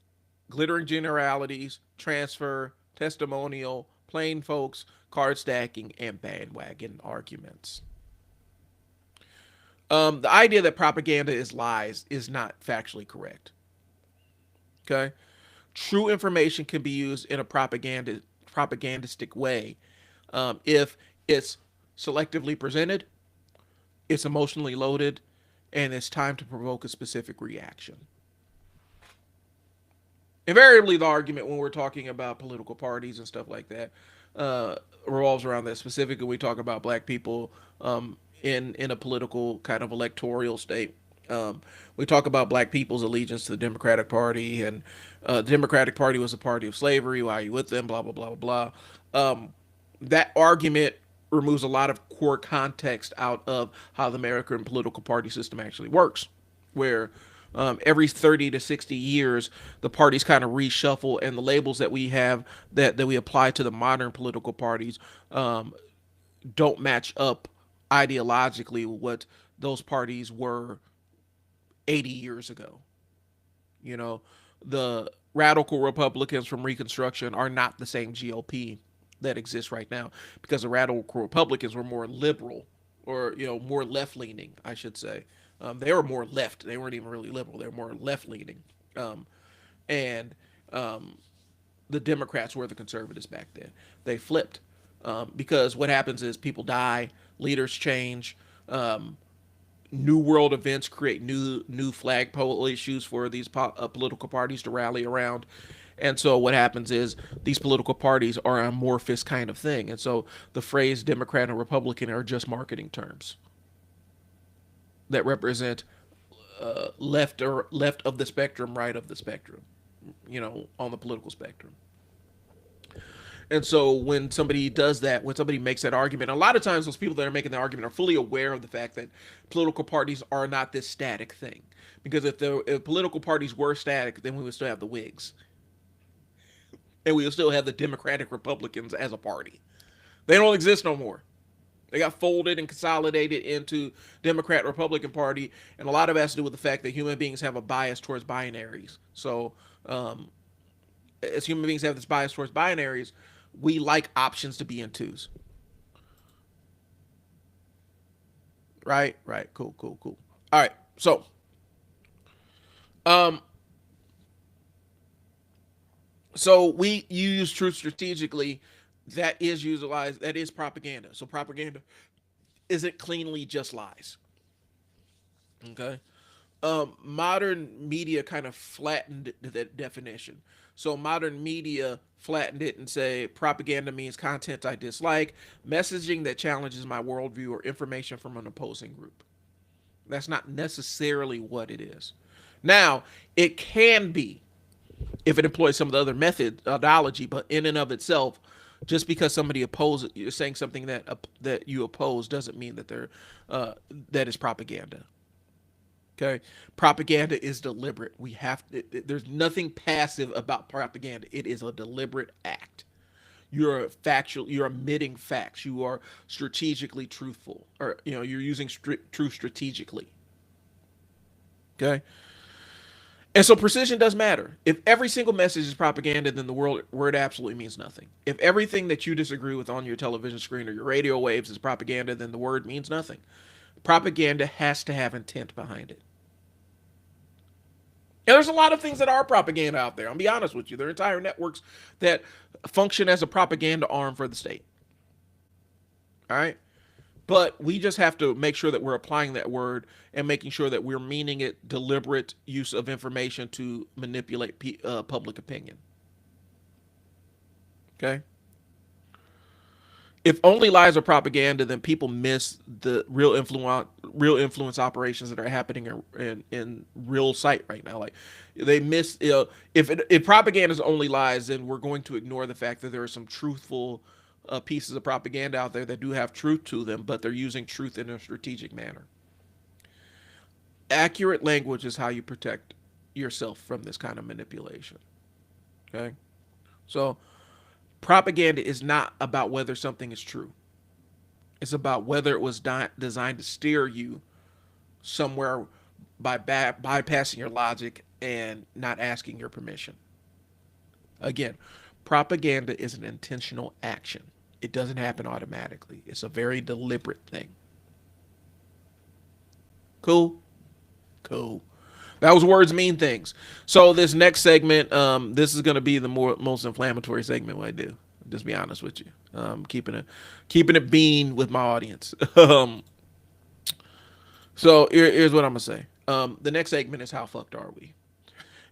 glittering generalities, transfer, testimonial, plain folks, card stacking, and bandwagon arguments. The idea that propaganda is lies is not factually correct. Okay. True information can be used in a propagandistic way, if it's selectively presented, it's emotionally loaded, and it's time to provoke a specific reaction. Invariably, the argument when we're talking about political parties and stuff like that revolves around that. Specifically, we talk about black people in a political kind of electoral state. We talk about black people's allegiance to the Democratic Party, and the Democratic Party was a party of slavery. Why are you with them? Blah blah blah blah blah. That argument removes a lot of core context out of how the American political party system actually works, where every 30 to 60 years, the parties kind of reshuffle, and the labels that we have that we apply to the modern political parties don't match up ideologically what those parties were 80 years ago. You know, the radical Republicans from Reconstruction are not the same GOP that exists right now, because the radical Republicans were more liberal, or more left leaning, I should say. They were more left. They weren't even really liberal. They were more left leaning. And the Democrats were the conservatives back then. They flipped, because what happens is people die, leaders change, new world events create new flagpole issues for these political parties to rally around. And so what happens is these political parties are an amorphous kind of thing. And so the phrase Democrat and Republican are just marketing terms that represent left of the spectrum, right of the spectrum, on the political spectrum. And so when somebody does that, when somebody makes that argument, a lot of times those people that are making the argument are fully aware of the fact that political parties are not this static thing. Because if political parties were static, then we would still have the Whigs, and we would still have the Democratic Republicans as a party. They don't exist no more. They got folded and consolidated into Democrat Republican Party, and a lot of it has to do with the fact that human beings have a bias towards binaries. So, as human beings have this bias towards binaries, we like options to be in twos. Right, right, cool, cool, cool. All right, so um, we use truth strategically. That is utilized. That is propaganda. So propaganda isn't cleanly just lies. Okay. Modern media kind of flattened that definition. So modern media flattened it and say propaganda means content I dislike, messaging that challenges my worldview, or information from an opposing group. That's not necessarily what it is. Now, it can be if it employs some of the other methodology, but in and of itself, just because somebody opposes, you're saying something that you oppose, doesn't mean that that is propaganda. Okay, propaganda is deliberate. There's nothing passive about propaganda. It is a deliberate act. You're factual. You're omitting facts. You are strategically truthful, or you're using truth strategically. Okay, and so precision does matter. If every single message is propaganda, then the word absolutely means nothing. If everything that you disagree with on your television screen or your radio waves is propaganda, then the word means nothing. Propaganda has to have intent behind it. And there's a lot of things that are propaganda out there. I'll be honest with you. There are entire networks that function as a propaganda arm for the state. All right. But we just have to make sure that we're applying that word and making sure that we're meaning it deliberate use of information to manipulate public opinion. Okay. If only lies are propaganda, then people miss the real influence operations that are happening in real sight right now. Like they miss, if propaganda is only lies, then we're going to ignore the fact that there are some truthful pieces of propaganda out there that do have truth to them, but they're using truth in a strategic manner. Accurate language is how you protect yourself from this kind of manipulation. Okay, so propaganda is not about whether something is true. It's about whether it was designed to steer you somewhere by bypassing your logic and not asking your permission. Again, propaganda is an intentional action. It doesn't happen automatically. It's a very deliberate thing. Cool? Cool. That was words mean things. So this next segment, this is going to be the most inflammatory segment I do. Just be honest with you. Keeping it bean with my audience. So here's what I'm gonna say. The next segment is how fucked are we?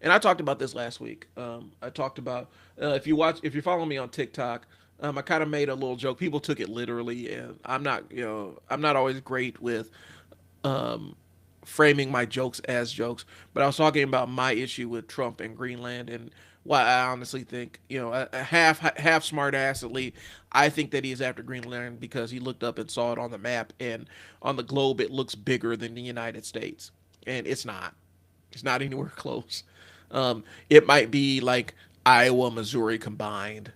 And I talked about this last week. I talked about if you're following me on TikTok, I kind of made a little joke. People took it literally, and I'm not always great with um, framing my jokes as jokes. But I was talking about my issue with Trump and Greenland, and why I honestly think, a half smart assedly, I think that he is after Greenland because he looked up and saw it on the map, and on the globe it looks bigger than the United States, and it's not. It's not anywhere close. It might be like Iowa, Missouri combined,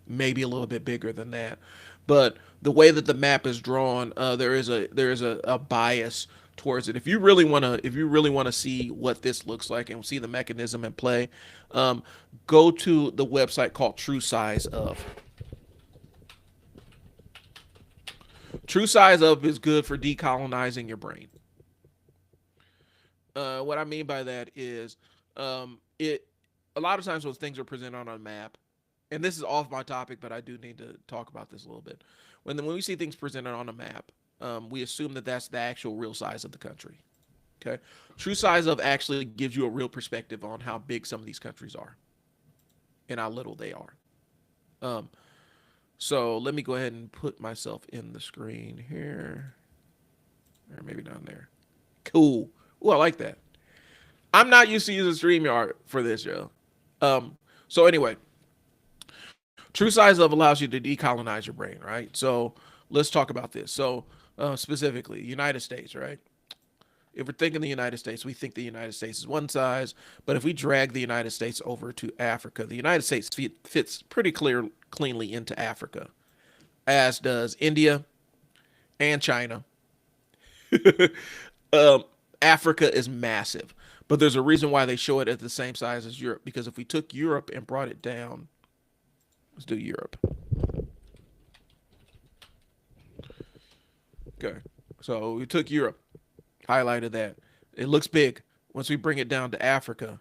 maybe a little bit bigger than that. But the way that the map is drawn, there is a bias towards it. If you really want to see what this looks like and see the mechanism in play, um, go to the website called True Size of. True Size of is good for decolonizing your brain. What I mean by that is, it a lot of times when things are presented on a map, and this is off my topic, but I do need to talk about this a little bit. When we see things presented on a map, we assume that that's the actual real size of the country. Okay, true size of actually gives you a real perspective on how big some of these countries are and how little they are. Um, so let me go ahead and put myself in the screen here, or maybe down there. Cool. Oh, I like that. I'm not used to using StreamYard for this, yo. So anyway, True Size of allows you to decolonize your brain, right? So let's talk about this. So specifically, United States, right? If we're thinking the United States, we think the United States is one size. But if we drag the United States over to Africa, the United States fits pretty cleanly into Africa, as does India and China. um, Africa is massive, but there's a reason why they show it at the same size as Europe. Because if we took Europe and brought it down, let's do Europe. Okay, so we took Europe, highlighted that. It looks big. Once we bring it down to Africa,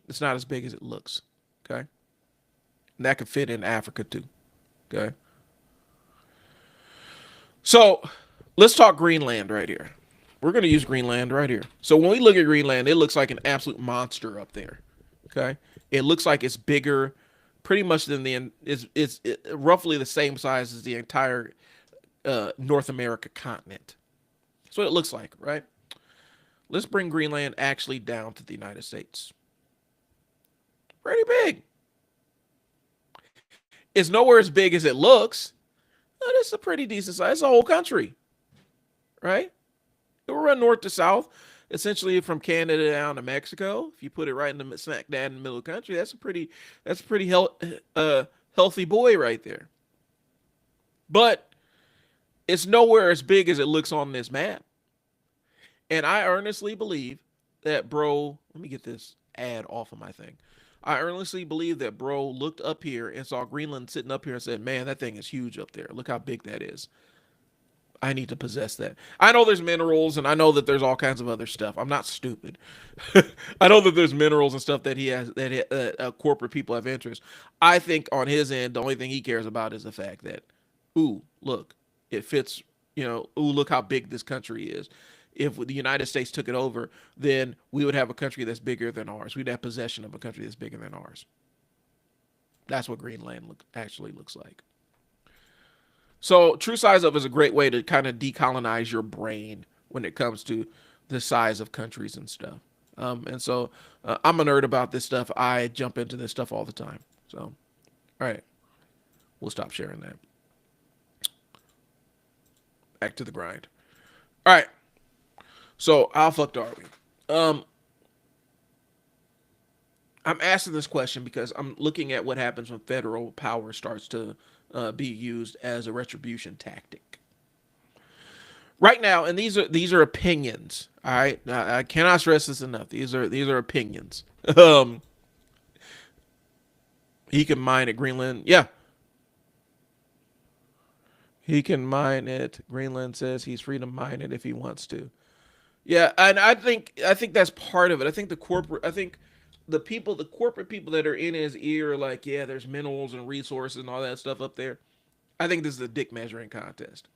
it's not as big as it looks. Okay, and that could fit in Africa too. Okay, so let's talk Greenland right here. We're going to use Greenland right here. So when we look at Greenland, it looks like an absolute monster up there. Okay, it looks like it's bigger, pretty much than the it's roughly the same size as the entire North America continent. That's what it looks like, right? Let's bring Greenland actually down to the United States. Pretty big. It's nowhere as big as it looks, but it's a pretty decent size. It's a whole country, right? It will run north to south, essentially from Canada down to Mexico. If you put it right in the smack dab in the middle of the country, that's a pretty healthy boy right there. But it's nowhere as big as it looks on this map. And I earnestly believe that bro, let me get this ad off of my thing. I earnestly believe that bro looked up here and saw Greenland sitting up here and said, "Man, that thing is huge up there. Look how big that is. I need to possess that." I know there's minerals and I know that there's all kinds of other stuff. I'm not stupid. I know that there's minerals and stuff that he has that corporate people have interest. I think on his end, the only thing he cares about is the fact that, ooh, look, it fits. Ooh, look how big this country is. If the United States took it over, then we would have a country that's bigger than ours. We'd have possession of a country that's bigger than ours. That's what Greenland actually looks like. So true size of is a great way to kind of decolonize your brain when it comes to the size of countries and stuff. And so I'm a nerd about this stuff. I jump into this stuff all the time. So, all right, we'll stop sharing that. Back to the grind. All right. So how fucked are we? Um, I'm asking this question because I'm looking at what happens when federal power starts to be used as a retribution tactic. Right now, and these are opinions. All right, now, I cannot stress this enough. These are opinions. Um, he can mine at Greenland. Yeah, he can mine it. Greenland says he's free to mine it if he wants to. Yeah, and I think that's part of it. I think the corporate people that are in his ear are like, yeah, there's minerals and resources and all that stuff up there. I think this is a dick measuring contest.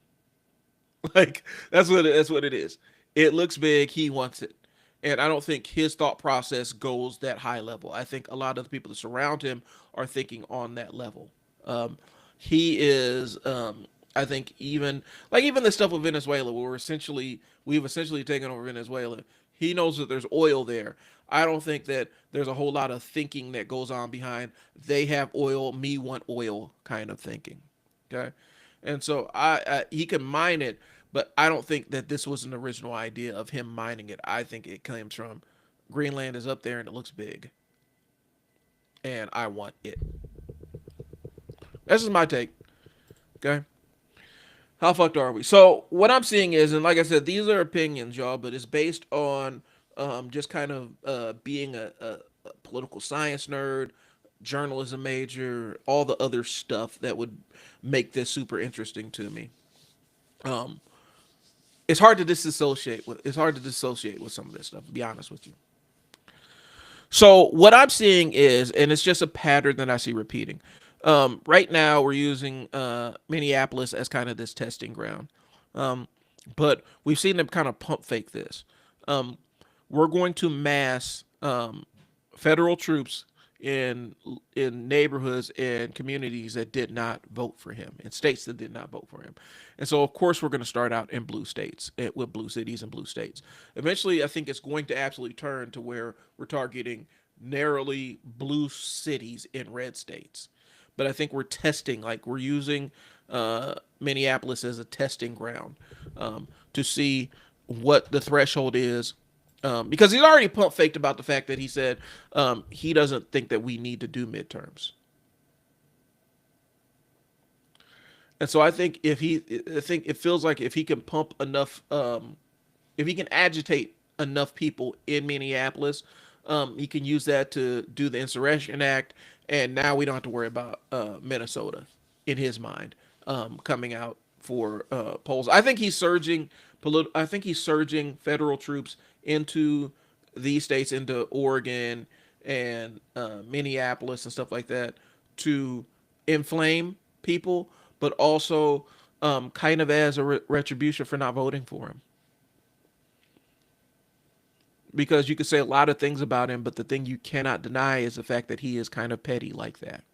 Like that's what it is. It looks big. He wants it, and I don't think his thought process goes that high level. I think a lot of the people that surround him are thinking on that level. Um, he is. I think even the stuff with Venezuela, where we've essentially taken over Venezuela. He knows that there's oil there. I don't think that there's a whole lot of thinking that goes on behind they have oil, me want oil kind of thinking. Okay, and so he can mine it, but I don't think that this was an original idea of him mining it. I think it comes from Greenland is up there and it looks big, and I want it. This is my take. Okay. How fucked are we? So what I'm seeing is, and like I said, these are opinions, y'all, but it's based on just kind of being a political science nerd, journalism major, all the other stuff that would make this super interesting to me. Um, it's hard to disassociate with. It's hard to dissociate with some of this stuff. To be honest with you. So what I'm seeing is, and it's just a pattern that I see repeating. Right now, we're using Minneapolis as kind of this testing ground, um, but we've seen them kind of pump fake this. Um, we're going to mass federal troops in neighborhoods and communities that did not vote for him, in states that did not vote for him. And so of course we're going to start out in blue states, with blue cities and blue states. Eventually I think it's going to absolutely turn to where we're targeting narrowly blue cities in red states. But I think we're testing, like we're using Minneapolis as a testing ground, to see what the threshold is, because he's already pump faked about the fact that he said he doesn't think that we need to do midterms. And so I think it feels like if he can pump enough, if he can agitate enough people in Minneapolis, he can use that to do the Insurrection Act, and now we don't have to worry about Minnesota, in his mind, coming out for polls. I think he's surging. I think he's surging federal troops into these states, into Oregon and Minneapolis and stuff like that, to inflame people, but also kind of as a retribution for not voting for him. Because you could say a lot of things about him, but the thing you cannot deny is the fact that he is kind of petty like that.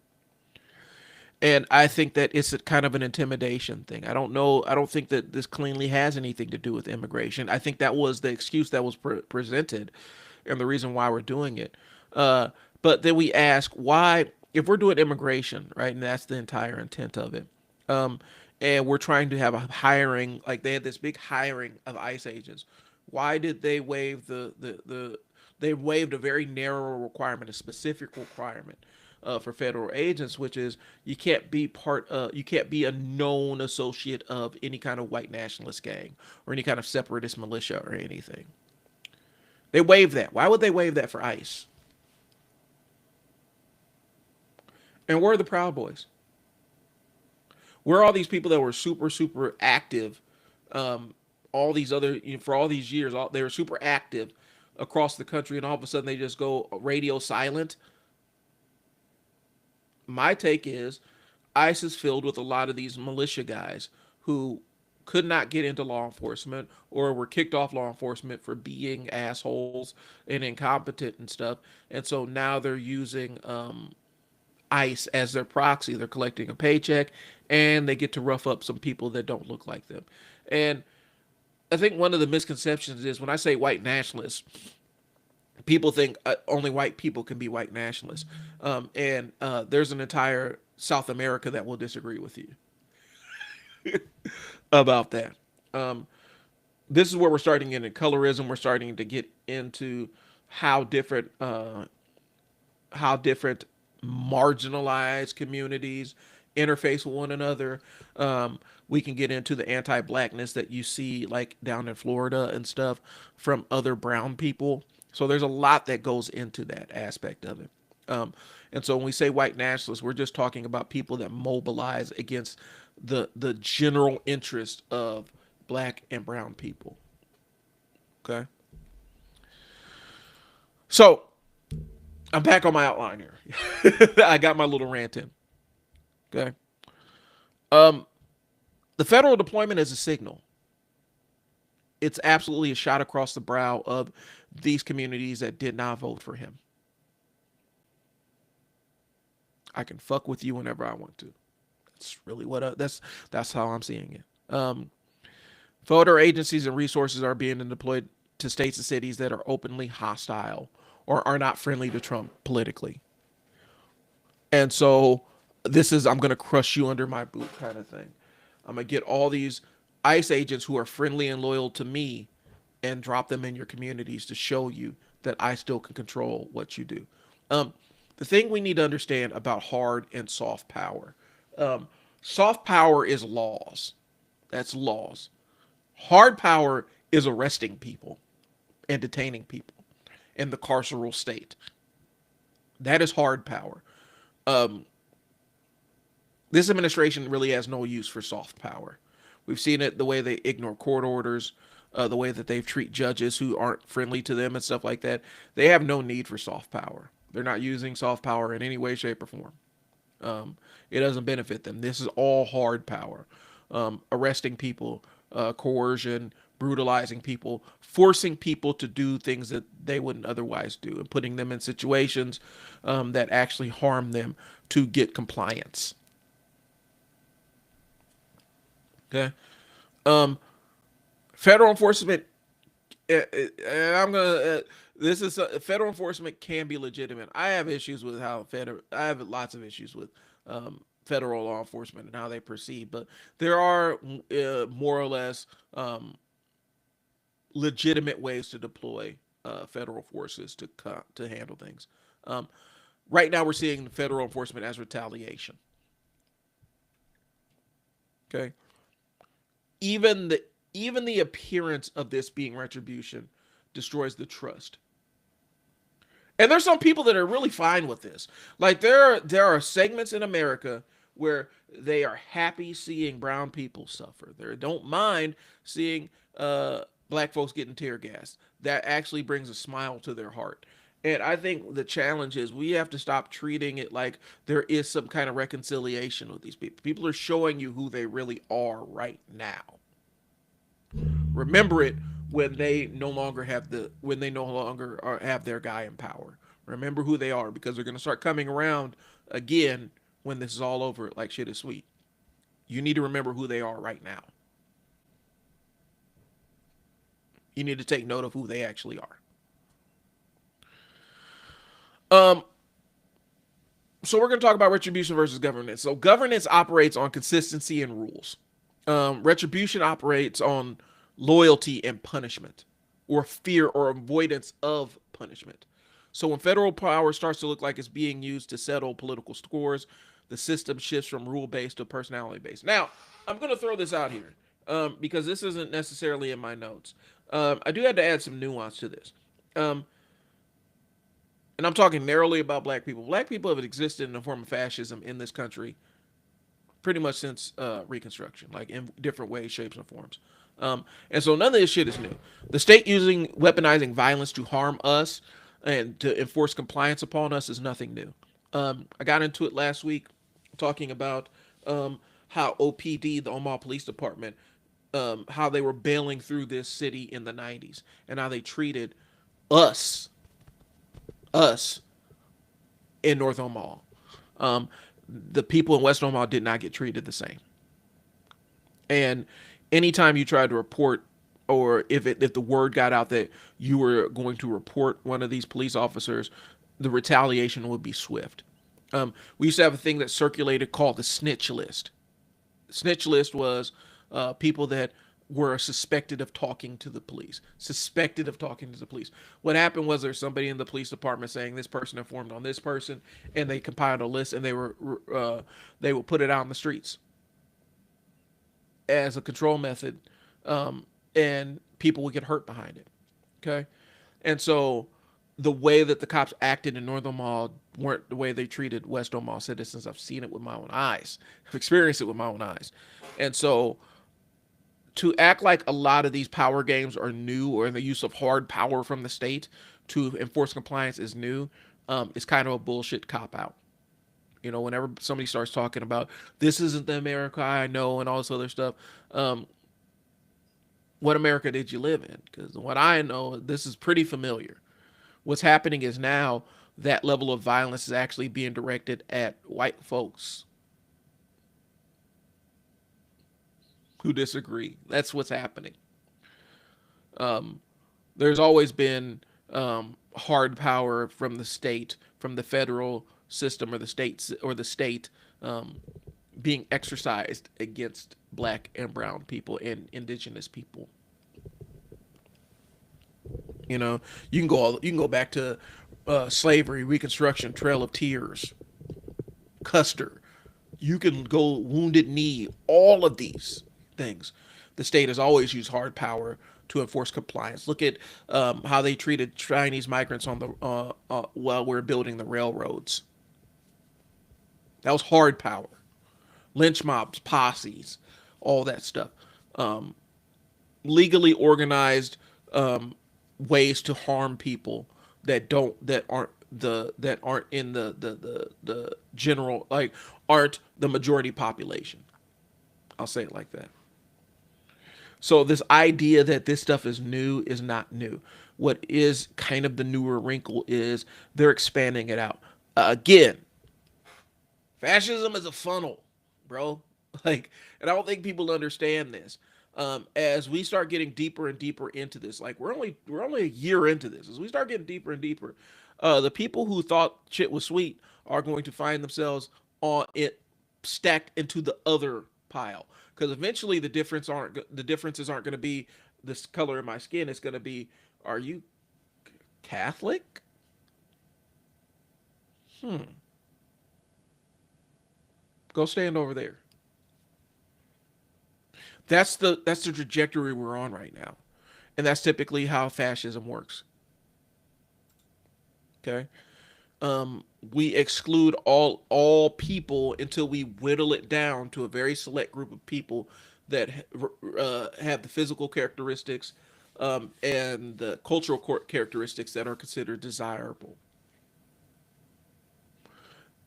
And I think that it's a kind of an intimidation thing. I don't know. I don't think that this cleanly has anything to do with immigration. I think that was the excuse that was presented, and the reason why we're doing it. Uh, but then we ask why, if we're doing immigration, right, and that's the entire intent of it. Um, and we're trying to have a hiring, like they had this big hiring of ICE agents. Why did they waive they waived a very narrow requirement, a specific requirement for federal agents, which is you can't be a known associate of any kind of white nationalist gang or any kind of separatist militia or anything. They waived that. Why would they waive that for ICE? And where are the Proud Boys? Where are all these people that were super active? All these other, for all these years, they were super active across the country, and all of a sudden they just go radio silent. My take is ICE is filled with a lot of these militia guys who could not get into law enforcement or were kicked off law enforcement for being assholes and incompetent and stuff. And so now they're using ICE as their proxy. They're collecting a paycheck and they get to rough up some people that don't look like them. And I think one of the misconceptions is when I say white nationalists, people think only white people can be white nationalists. And there's an entire South America that will disagree with you about that. Um, this is where we're starting into colorism. We're starting to get into how different how different marginalized communities interface with one another. We can get into the anti-blackness that you see like down in Florida and stuff from other brown people. So there's a lot that goes into that aspect of it. Um, and so when we say white nationalists, we're just talking about people that mobilize against the general interest of black and brown people. Okay. So I'm back on my outline here. I got my little rant in. Okay. Um, the federal deployment is a signal. It's absolutely a shot across the brow of these communities that did not vote for him. I can fuck with you whenever I want to. That's really that's how I'm seeing it. Voter agencies and resources are being deployed to states and cities that are openly hostile or are not friendly to Trump politically. And so this is, I'm going to crush you under my boot kind of thing. I'm going to get all these ICE agents who are friendly and loyal to me and drop them in your communities to show you that I still can control what you do. Um, the thing we need to understand about hard and soft power, Um, Soft power is laws. That's laws. Hard power is arresting people and detaining people in the carceral state. That is hard power. Um, this administration really has no use for soft power. We've seen it the way they ignore court orders, the way that they treat judges who aren't friendly to them and stuff like that. They have no need for soft power. They're not using soft power in any way, shape, or form. Um, it doesn't benefit them. This is all hard power. Arresting people, coercion, brutalizing people, forcing people to do things that they wouldn't otherwise do, and putting them in situations that actually harm them to get compliance. Okay. Um, Federal enforcement. I'm gonna. This is federal enforcement can be legitimate. I have issues with how federal. I have lots of issues with federal law enforcement and how they proceed, but there are more or less legitimate ways to deploy federal forces to handle things. Um, right now, we're seeing federal enforcement as retaliation. Okay, even the even the appearance of this being retribution destroys the trust. And there's some people that are really fine with this. Like there are segments in America where they are happy seeing brown people suffer. They don't mind seeing black folks getting tear gas. That actually brings a smile to their heart. And I think the challenge is we have to stop treating it like there is some kind of reconciliation with these people. People are showing you who they really are right now. Remember it when they no longer have their guy in power. Remember who they are because they're going to start coming around again when this is all over. Like shit is sweet. You need to remember who they are right now. You need to take note of who they actually are. Um, so we're going to talk about retribution versus governance. So governance operates on consistency and rules. Retribution operates on loyalty and punishment, or fear or avoidance of punishment. So when federal power starts to look like it's being used to settle political scores, the system shifts from rule based to personality based. Now, I'm going to throw this out here because this isn't necessarily in my notes. I do have to add some nuance to this. Um, and I'm talking narrowly about black people. Black people have existed in a form of fascism in this country pretty much since Reconstruction, like in different ways, shapes, and forms. And so none of this shit is new. The state using weaponizing violence to harm us and to enforce compliance upon us is nothing new. I got into it last week talking about how OPD, the Omaha Police Department, how they were bailing through this city in the 90s and how they treated us, us in North Omaha. Um, the people in West Omaha did not get treated the same. And anytime you tried to report, or if the word got out that you were going to report one of these police officers, the retaliation would be swift. We used to have a thing that circulated called the snitch list. Snitch list was people that were suspected of talking to the police. Suspected of talking to the police. What happened was there's somebody in the police department saying this person informed on this person, and they compiled a list and they would put it out on the streets as a control method, and people would get hurt behind it. Okay, and so the way that the cops acted in North Omaha weren't the way they treated West Omaha citizens. I've seen it with my own eyes. I've experienced it with my own eyes, and so to act like a lot of these power games are new or the use of hard power from the state to enforce compliance is new, is kind of a bullshit cop out. You know, whenever somebody starts talking about this isn't the America I know and all this other stuff, um, what America did you live in? Because what I know, this is pretty familiar. What's happening is now that level of violence is actually being directed at white folks who disagree. That's what's happening. Um, there's always been hard power from the state, from the federal system or the state um, being exercised against black and brown people and indigenous people. You know, you can go back to slavery, Reconstruction, Trail of Tears, Custer. You can go wounded knee, all of these things. The state has always used hard power to enforce compliance. Look at how they treated Chinese migrants on the while we're building the railroads. That was hard power. Lynch mobs, posses, all that stuff. Um, Legally organized ways to harm people that aren't in the general, like, aren't the majority population. I'll say it like that. So this idea that this stuff is new is not new. What is kind of the newer wrinkle is they're expanding it out. Again, fascism is a funnel, bro. Like, and I don't think people understand this. As we start getting deeper and deeper into this, like we're only a year into this. As we start getting deeper and deeper, the people who thought shit was sweet are going to find themselves on it stacked into the other pile. Because eventually the differences aren't going to be this color of my skin. It's going to be, are you Catholic? Hmm. Go stand over there. That's the trajectory we're on right now, and that's typically how fascism works. Okay. We exclude all people until we whittle it down to a very select group of people that have the physical characteristics and the cultural characteristics that are considered desirable.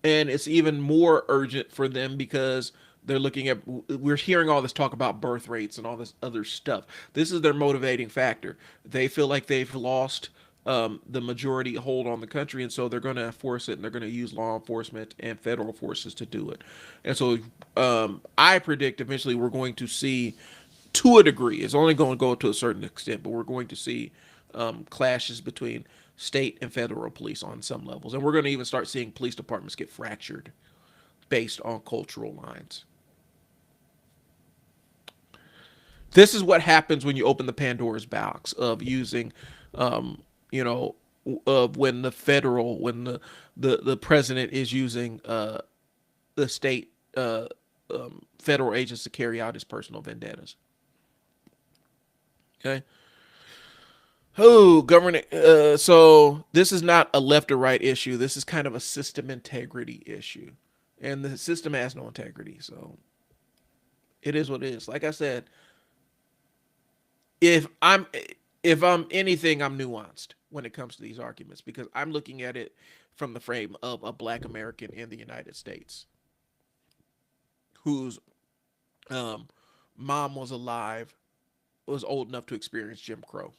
And it's even more urgent for them because they're looking at, we're hearing all this talk about birth rates and all this other stuff. This is their motivating factor. They feel like they've lost the majority hold on the country, and so they're going to enforce it, and they're going to use law enforcement and federal forces to do it. And so I predict eventually we're going to see, to a degree, it's only going to go to a certain extent, but we're going to see clashes between state and federal police on some levels. And we're going to even start seeing police departments get fractured based on cultural lines. This is what happens when you open the Pandora's box of using, you know, when the president is using the state federal agents to carry out his personal vendettas. Okay. Oh, government. So this is not a left or right issue. This is kind of a system integrity issue, and the system has no integrity. So it is what it is. Like I said, if I'm if I'm anything, I'm nuanced when it comes to these arguments because I'm looking at it from the frame of a Black American in the United States whose um, mom was alive, was old enough to experience Jim Crow.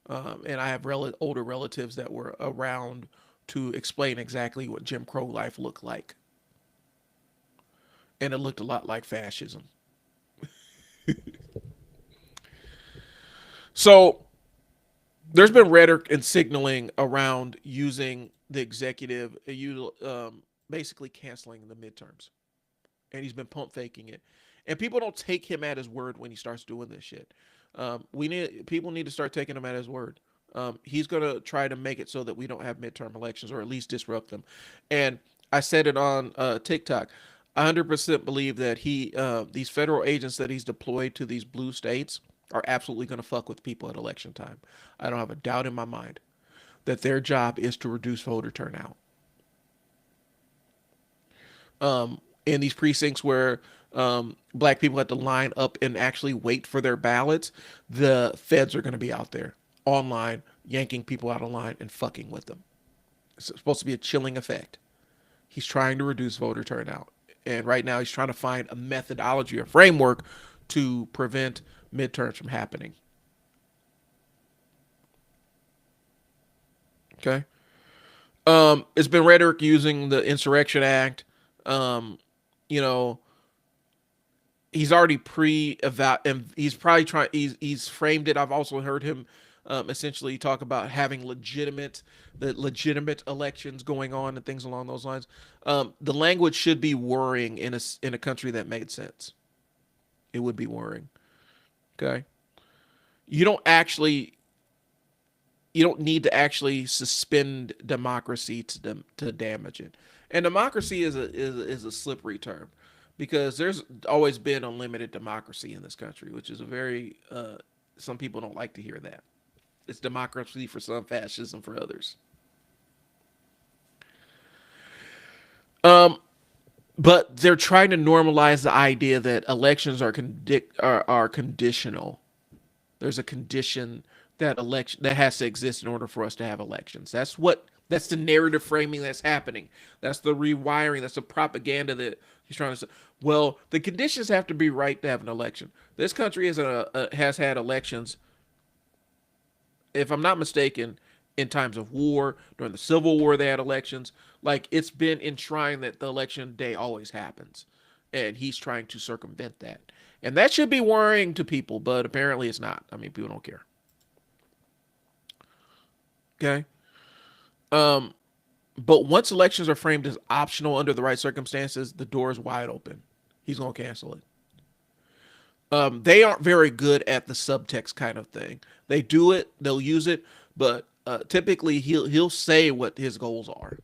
And I have older relatives that were around to explain exactly what Jim Crow life looked like, and it looked a lot like fascism. So there's been rhetoric and signaling around using the executive, basically canceling the midterms, and he's been pump faking it, and people don't take him at his word when he starts doing this shit. We need People need to start taking him at his word. He's gonna try to make it so that we don't have midterm elections or at least disrupt them. And I said it on TikTok. I 100% believe that these federal agents that he's deployed to these blue states are absolutely going to fuck with people at election time. I don't have a doubt in my mind that their job is to reduce voter turnout. In these precincts where black people have to line up and actually wait for their ballots, the feds are going to be out there online, yanking people out of line and fucking with them. It's supposed to be a chilling effect. He's trying to reduce voter turnout. And right now he's trying to find a methodology or framework to prevent midterms from happening. Okay. It's been rhetoric using the Insurrection Act. Um, you know, he's already and he's probably trying. He's framed it. I've also heard him essentially talk about having legitimate elections going on and things along those lines. The language should be worrying in a country that made sense. It would be worrying. Okay, you don't actually you don't need to actually suspend democracy to damage it. And democracy is a slippery term because there's always been unlimited democracy in this country, which is a very some people don't like to hear that. It's democracy for some, fascism for others. Um, but they're trying to normalize the idea that elections are conditional. There's a condition that election that has to exist in order for us to have elections. That's the narrative framing that's happening. That's the rewiring. That's the propaganda that he's trying to say. Well, the conditions have to be right to have an election. This country has had elections, if I'm not mistaken, in times of war. During the Civil War, they had elections. Like, it's been enshrined that the election day always happens, and he's trying to circumvent that. And that should be worrying to people, but apparently it's not. I mean, people don't care. Okay. Um, but once elections are framed as optional under the right circumstances, the door is wide open. He's gonna cancel it. They aren't very good at the subtext kind of thing. They do it, they'll use it, but typically he'll say what his goals are.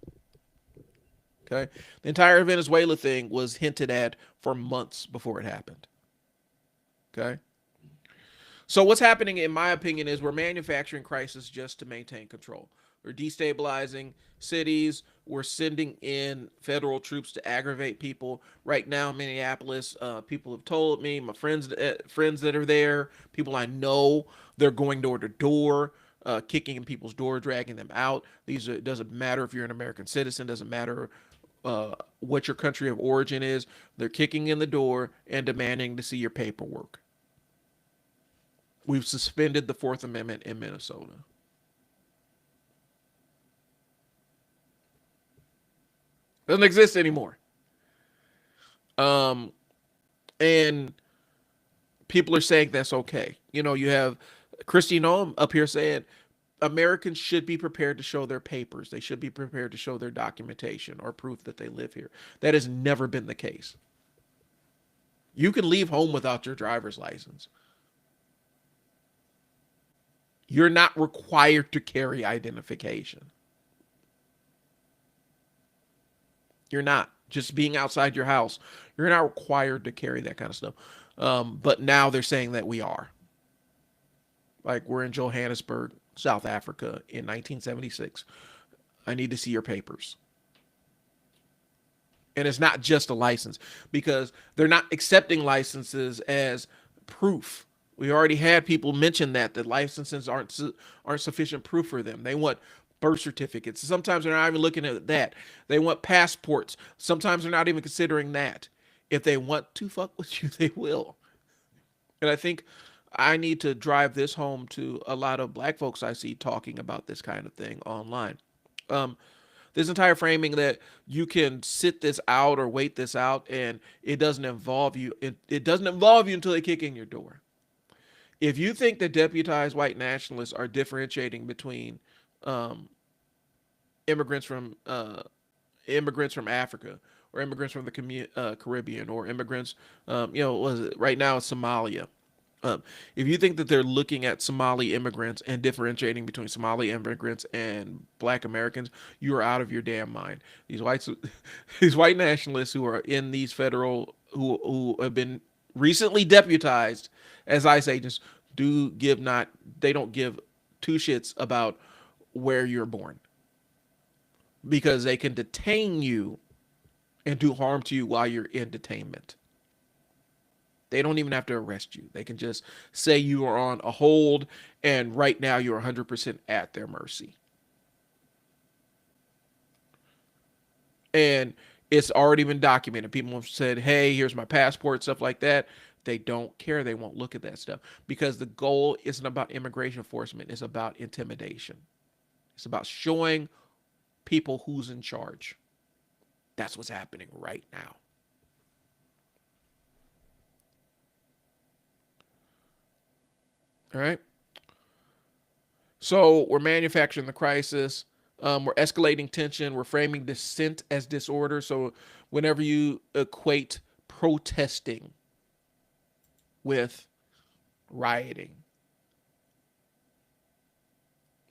Okay, the entire Venezuela thing was hinted at for months before it happened. Okay, so what's happening, in my opinion, is we're manufacturing crisis just to maintain control. We're destabilizing cities. We're sending in federal troops to aggravate people. Right now, Minneapolis, people have told me, my friends that are there, people I know, they're going door to door, kicking in people's door, dragging them out. It doesn't matter if you're an American citizen. Doesn't matter what your country of origin is. They're kicking in the door and demanding to see your paperwork. We've suspended the Fourth Amendment in Minnesota. Doesn't exist anymore. Um, and people are saying that's okay. You know, you have Christy Noem up here saying Americans should be prepared to show their papers. They should be prepared to show their documentation or proof that they live here. That has never been the case. You can leave home without your driver's license. You're not required to carry identification. You're not. Just being outside your house, you're not required to carry that kind of stuff. But now they're saying that we are. Like, we're in Johannesburg, South Africa in 1976. I need to see your papers. And it's not just a license because they're not accepting licenses as proof. We already had people mention that licenses aren't sufficient proof for them. They want birth certificates. Sometimes they're not even looking at that. They want passports. Sometimes they're not even considering that. If they want to fuck with you, they will. And I think I need to drive this home to a lot of black folks I see talking about this kind of thing online. Um, this entire framing that you can sit this out or wait this out and it doesn't involve you. It doesn't involve you until they kick in your door. If you think that deputized white nationalists are differentiating between um, immigrants from immigrants from Africa or immigrants from the Caribbean or immigrants, was it right now it's Somalia. If you think that they're looking at Somali immigrants and differentiating between Somali immigrants and Black Americans, you are out of your damn mind. These whites, these white nationalists who are in these federal, who have been recently deputized as ICE agents, do give not they don't give two shits about where you're born because they can detain you and do harm to you while you're in detainment. They don't even have to arrest you. They can just say you are on a hold and right now you're 100% at their mercy. And it's already been documented. People have said, hey, here's my passport, stuff like that. They don't care. They won't look at that stuff because the goal isn't about immigration enforcement. It's about intimidation. It's about showing people who's in charge. That's what's happening right now. All right. So we're manufacturing the crisis. We're escalating tension. We're framing dissent as disorder. So whenever you equate protesting with rioting,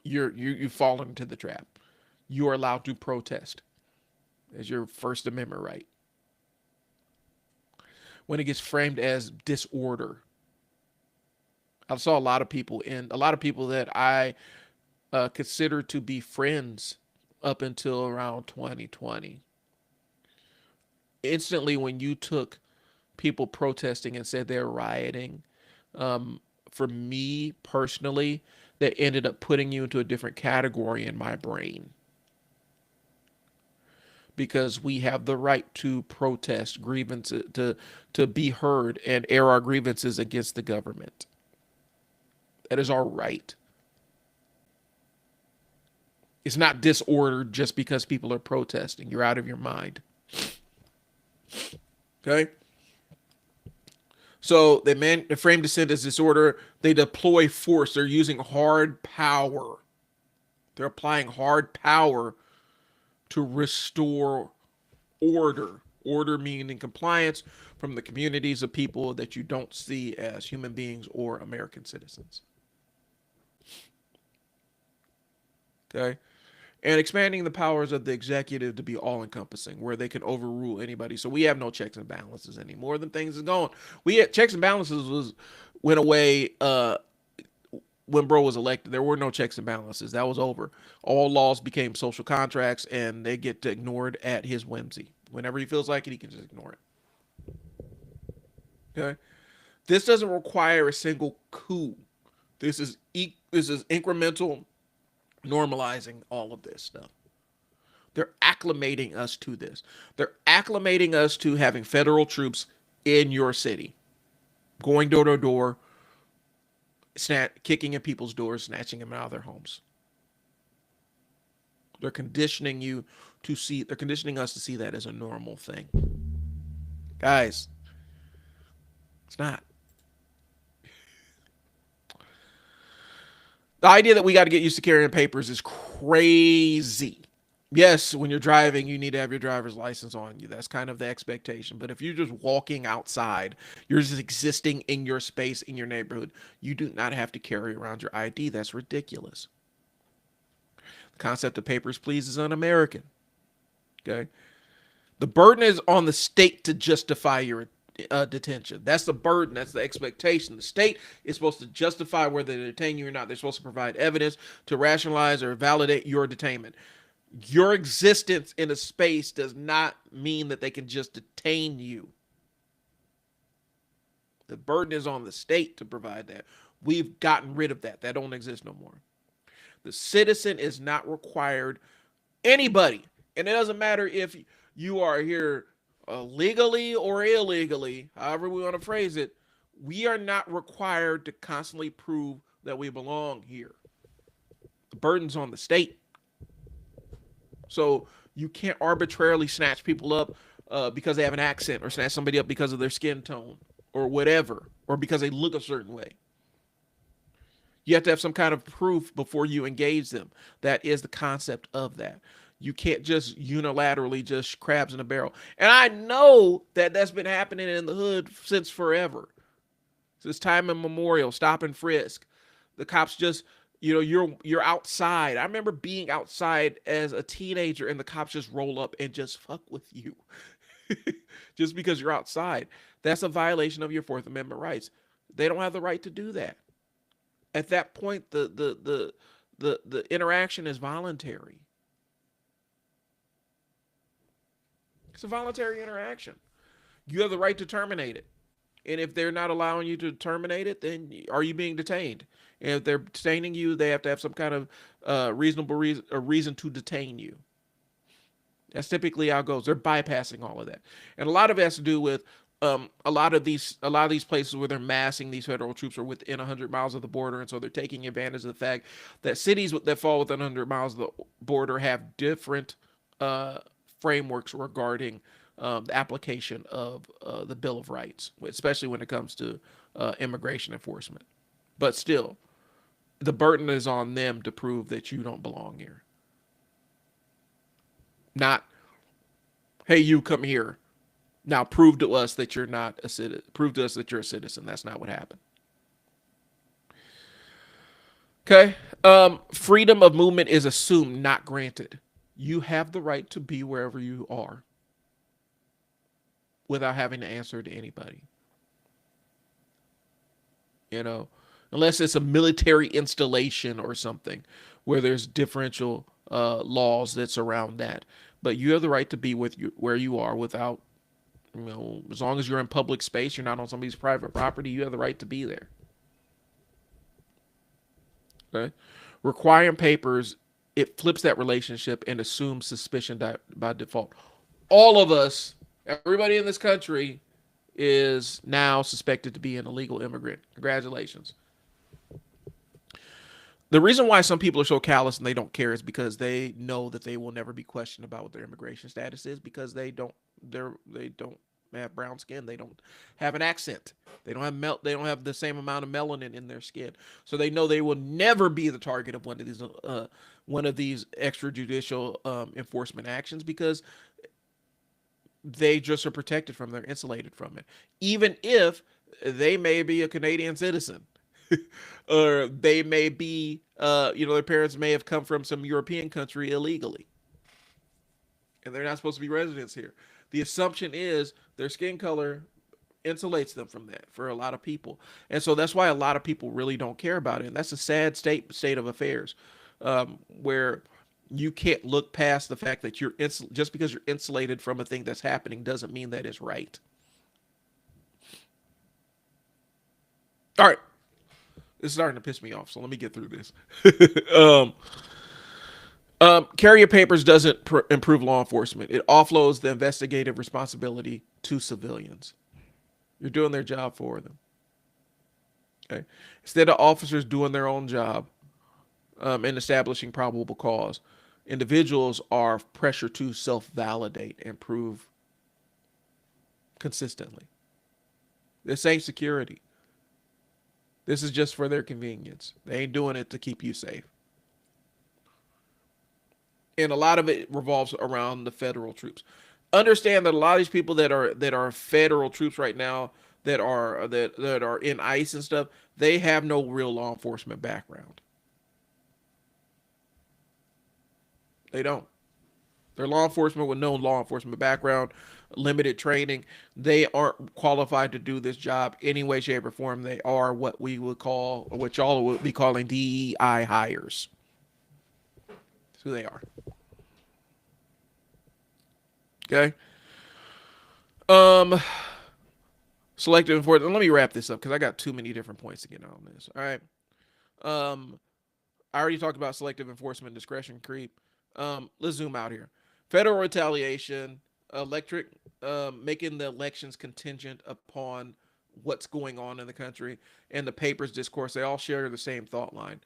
you've fallen into the trap. You are allowed to protest. as your First Amendment right. When it gets framed as disorder, I saw a lot of people that I consider to be friends up until around 2020. Instantly, when you took people protesting and said they're rioting, um, for me personally, that ended up putting you into a different category in my brain because we have the right to protest grievances to be heard and air our grievances against the government. That is our right. It's not disorder just because people are protesting. You're out of your mind. Okay? So they frame dissent as disorder. They deploy force. They're using hard power. They're applying hard power to restore order. Order meaning compliance from the communities of people that you don't see as human beings or American citizens. Okay? And expanding the powers of the executive to be all encompassing, where they can overrule anybody. So we have no checks and balances anymore. Than things is going. We had checks and balances went away when bro was elected. There were no checks and balances. That was over. All laws became social contracts, and they get ignored at his whimsy. Whenever he feels like it, he can just ignore it. Okay. This doesn't require a single coup. This is incremental, normalizing all of this stuff. They're acclimating us to this. They're acclimating us to having federal troops in your city, going door to door, kicking in people's doors, snatching them out of their homes. They're conditioning you to see. They're conditioning us to see that as a normal thing, guys. It's not. The idea that we got to get used to carrying papers is crazy. Yes, when you're driving, you need to have your driver's license on you. That's kind of the expectation. But if you're just walking outside, you're just existing in your space, in your neighborhood, you do not have to carry around your ID. That's ridiculous. The concept of papers, please, is un-American. Okay? The burden is on the state to justify your detention. That's the burden. That's the expectation. The state is supposed to justify whether they detain you or not. They're supposed to provide evidence to rationalize or validate your detainment. Your existence in a space does not mean that they can just detain you. The burden is on the state to provide that. We've gotten rid of that. That don't exist no more. The citizen is not required. Anybody, and it doesn't matter if you are here legally or illegally, however we want to phrase it, we are not required to constantly prove that we belong here. The burden's on the state. So you can't arbitrarily snatch people up because they have an accent, or snatch somebody up because of their skin tone or whatever, or because they look a certain way. You have to have some kind of proof before you engage them. That is the concept of that. You can't just unilaterally just crabs in a barrel. And I know that that's been happening in the hood since forever. Since time immemorial, stop and frisk. The cops just, you're outside. I remember being outside as a teenager and the cops just roll up and just fuck with you. Just because you're outside. That's a violation of your Fourth Amendment rights. They don't have the right to do that. At that point, the interaction is voluntary. It's a voluntary interaction. You have the right to terminate it. And if they're not allowing you to terminate it, then are you being detained? And if they're detaining you, they have to have some kind of reasonable reason to detain you. That's typically how it goes. They're bypassing all of that. And a lot of it has to do with a lot of these places where they're massing these federal troops are within 100 miles of the border, and so they're taking advantage of the fact that cities that fall within 100 miles of the border have different frameworks regarding the application of the Bill of Rights, especially when it comes to immigration enforcement. But still, the burden is on them to prove that you don't belong here. Not, hey, you come here. Now prove to us that you're not a citizen. Prove to us that you're a citizen. That's not what happened. Okay. Freedom of movement is assumed, not granted. You have the right to be wherever you are without having to answer to anybody. You know, unless it's a military installation or something where there's differential laws that surround that. But you have the right to be with you where you are without, as long as you're in public space, you're not on somebody's private property, you have the right to be there. Okay, requiring papers, it flips that relationship and assumes suspicion by default. All of us, everybody in this country, is now suspected to be an illegal immigrant. Congratulations. The reason why some people are so callous and they don't care is because they know that they will never be questioned about what their immigration status is, because they don't have brown skin, they don't have an accent, they don't have the same amount of melanin in their skin, so they know they will never be the target of one of these extrajudicial enforcement actions, because they just are protected from, they're insulated from it, even if they may be a Canadian citizen. Or they may be, their parents may have come from some European country illegally, and they're not supposed to be residents here. The assumption is their skin color insulates them from that for a lot of people, and so that's why a lot of people really don't care about it. And that's a sad state of affairs, where you can't look past the fact that just because you're insulated from a thing that's happening doesn't mean that it's right. All right, it's starting to piss me off, so let me get through this. um, Carrier papers doesn't improve law enforcement. It offloads the investigative responsibility to civilians. You're doing their job for them. Okay. Instead of officers doing their own job and establishing probable cause, individuals are pressured to self-validate and prove consistently. This ain't security. This is just for their convenience. They ain't doing it to keep you safe. And a lot of it revolves around the federal troops. Understand that a lot of these people that are federal troops right now, that are in ICE and stuff, they have no real law enforcement background. They don't. They're law enforcement with no law enforcement background, limited training. They aren't qualified to do this job any way, shape, or form. They are what we would call, or what y'all would be calling, DEI hires. That's who they are. Okay. Um, Selective enforcement. Let me wrap this up because I got too many different points to get on this. All right. Um, I already talked about selective enforcement, discretion creep. Let's zoom out here. Federal retaliation, electric, making the elections contingent upon what's going on in the country, and the papers discourse. They all share the same thought line.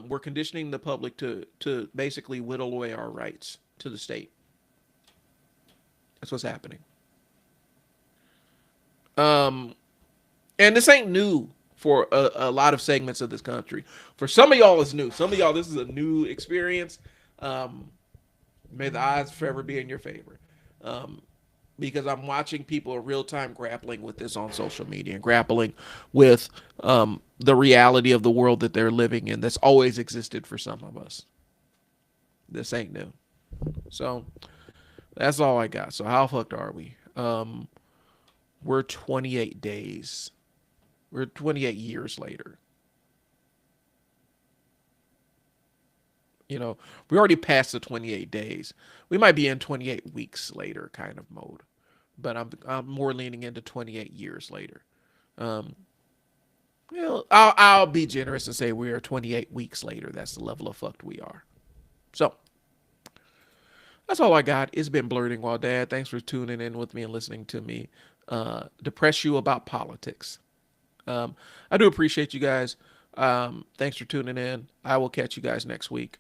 We're conditioning the public to basically whittle away our rights to the state. That's what's happening. Um, and this ain't new for a lot of segments of this country. For some of y'all, it's new. Some of y'all, this is a new experience. Um, May the odds forever be in your favor. Um, because I'm watching people in real time grappling with this on social media and grappling with the reality of the world that they're living in that's always existed for some of us. This ain't new. So that's all I got. So how fucked are we? We're 28 days. We're 28 years later. We already passed the 28 days. We might be in 28 weeks later kind of mode, but I'm more leaning into 28 years later. Um, I'll be generous and say we are 28 weeks later. That's the level of fucked we are. So that's all I got. It's been Blurting While Dad. Thanks for tuning in with me and listening to me depress you about politics. I do appreciate you guys. Thanks for tuning in. I will catch you guys next week.